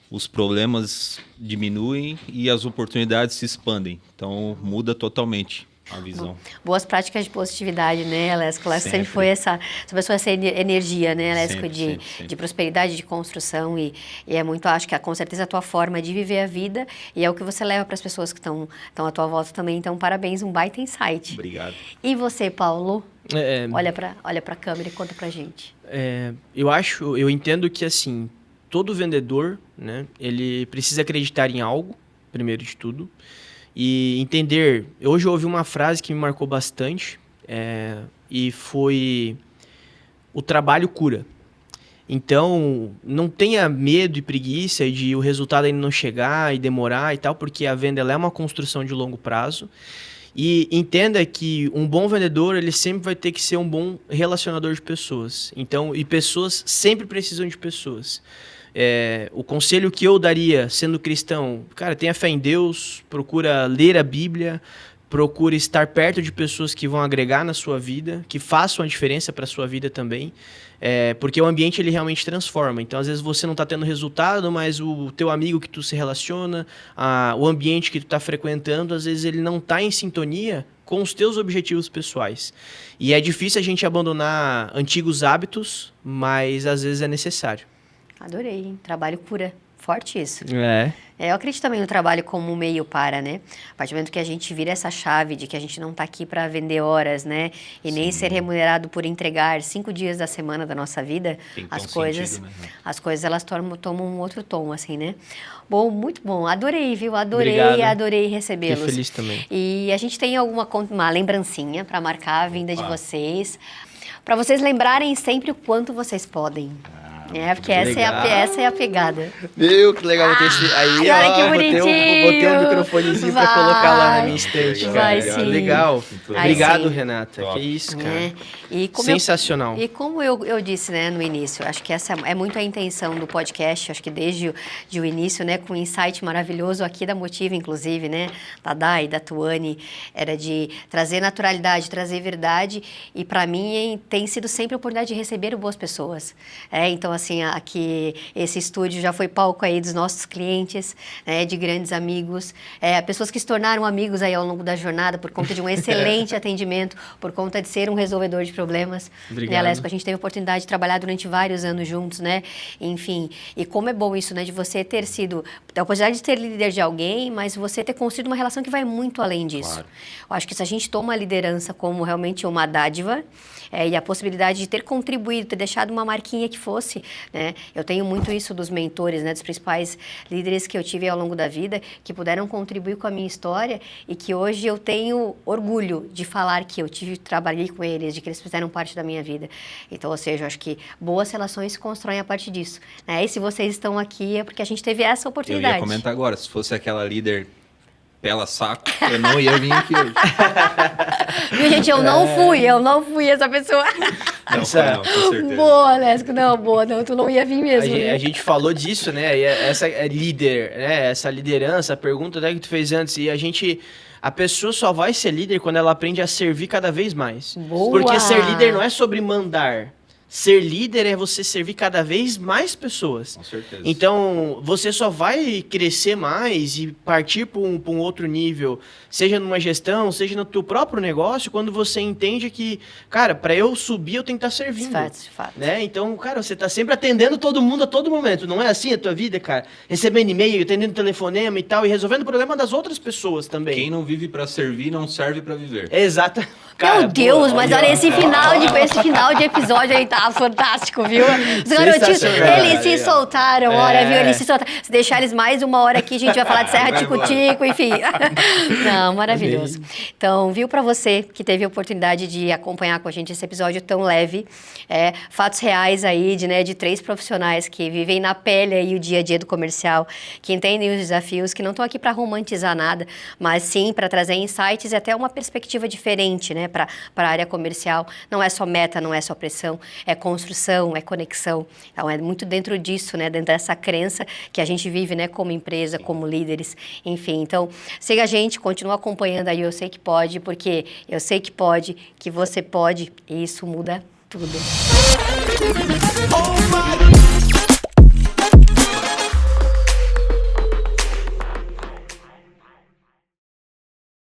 os problemas diminuem e as oportunidades se expandem. Então, muda totalmente a visão. Boas práticas de positividade, né, Lesco? Lesco sempre foi essa pessoa, essa energia, né, Lesco, de prosperidade, de construção e é muito, acho que com certeza a tua forma de viver a vida e é o que você leva para as pessoas que estão à tua volta também. Então, parabéns, um baita insight. Obrigado. E você, Paulo? Olha para a câmera e conta pra gente. Eu entendo que, assim, todo vendedor, né, ele precisa acreditar em algo, primeiro de tudo, e entender. Hoje eu ouvi uma frase que me marcou bastante, e foi: o trabalho cura. Então, não tenha medo e preguiça de o resultado ainda não chegar e demorar e tal, porque a venda ela é uma construção de longo prazo. E entenda que um bom vendedor, ele sempre vai ter que ser um bom relacionador de pessoas. Então, e pessoas sempre precisam de pessoas. O conselho que eu daria, sendo cristão, cara, tenha fé em Deus, procura ler a Bíblia, procura estar perto de pessoas que vão agregar na sua vida, que façam a diferença para a sua vida também. Porque o ambiente ele realmente transforma. Então, às vezes você não está tendo resultado, mas o teu amigo que tu se relaciona, o ambiente que tu está frequentando, às vezes ele não está em sintonia com os teus objetivos pessoais. E é difícil a gente abandonar antigos hábitos, mas às vezes é necessário. Adorei, hein? Trabalho cura. Forte isso. Eu acredito também no trabalho como um meio para, né? A partir do momento que a gente vira essa chave de que a gente não está aqui para vender horas, né? E nem ser remunerado por entregar 5 dias da semana da nossa vida, as coisas elas tomam um outro tom, assim, né? Bom, muito bom. Adorei, viu? Adorei recebê-los. Fiquei feliz também. E a gente tem uma lembrancinha para marcar a vinda de vocês, para vocês lembrarem sempre o quanto vocês podem. Porque essa é a pegada. Meu, que legal ter esse. Aí, olha que bonitinho. Botei um microfonezinho pra colocar lá na minha estante, cara. Vai sim. Legal. Obrigado, sim. Renata. Que isso, cara. Sensacional. E como eu disse, né, no início, acho que essa é muito a intenção do podcast, acho que desde o início, né, com um insight maravilhoso aqui da Motiva, inclusive, né, da Dai, da Tuane, era de trazer naturalidade, trazer verdade, e para mim tem sido sempre a oportunidade de receber boas pessoas. Então, assim, aqui esse estúdio já foi palco aí dos nossos clientes, né, de grandes amigos, pessoas que se tornaram amigos aí ao longo da jornada por conta de um excelente atendimento, por conta de ser um resolvedor de problemas. Obrigado. Lesco, a gente teve a oportunidade de trabalhar durante vários anos juntos, né? Enfim, e como é bom isso, né? De você ter sido, a oportunidade de ser líder de alguém, mas você ter construído uma relação que vai muito além disso. Claro. Eu acho que se a gente toma a liderança como realmente uma dádiva, e a possibilidade de ter contribuído, ter deixado uma marquinha que fosse, né? Eu tenho muito isso dos mentores, né? Dos principais líderes que eu tive ao longo da vida, que puderam contribuir com a minha história e que hoje eu tenho orgulho de falar que eu trabalhei com eles, de que eles fizeram parte da minha vida. Então, ou seja, eu acho que boas relações se constroem a partir disso, né? E se vocês estão aqui é porque a gente teve essa oportunidade. Eu ia comentar agora, se fosse aquela líder pela saco, eu não ia vir aqui hoje. Viu, gente? Eu não fui essa pessoa. Não, foi não, com certeza. Boa, Lesco, não, tu não ia vir mesmo. A gente falou disso, né? E essa é líder, né? Essa liderança, a pergunta que tu fez antes, e a pessoa só vai ser líder quando ela aprende a servir cada vez mais. Boa. Porque ser líder não é sobre mandar. Ser líder é você servir cada vez mais pessoas. Com certeza. Então, você só vai crescer mais e partir para um outro nível, seja numa gestão, seja no teu próprio negócio, quando você entende que, cara, para eu subir, eu tenho que estar servindo. De fato. Né? Então, cara, você tá sempre atendendo todo mundo a todo momento. Não é assim a tua vida, cara? Recebendo e-mail, atendendo telefonema e tal, e resolvendo o problema das outras pessoas também. Quem não vive para servir, não serve para viver. Exato. Meu Deus, mas olha, esse final de episódio aí tá fantástico, viu? Os garotinhos, eles se soltaram, olha, viu? Eles se soltaram. Se deixar eles mais uma hora aqui, a gente vai falar de Serra Tico-Tico, enfim. Não, maravilhoso. Então, viu, pra você que teve a oportunidade de acompanhar com a gente esse episódio tão leve, fatos reais aí de 3 profissionais que vivem na pele aí o dia a dia do comercial, que entendem os desafios, que não estão aqui para romantizar nada, mas sim para trazer insights e até uma perspectiva diferente, né? Para a área comercial. Não é só meta, não é só pressão, é construção, é conexão. Então, é muito dentro disso, né? Dentro dessa crença que a gente vive, né? Como empresa, como líderes, enfim. Então, siga a gente, continua acompanhando aí, eu sei que pode, porque eu sei que pode, que você pode, e isso muda tudo.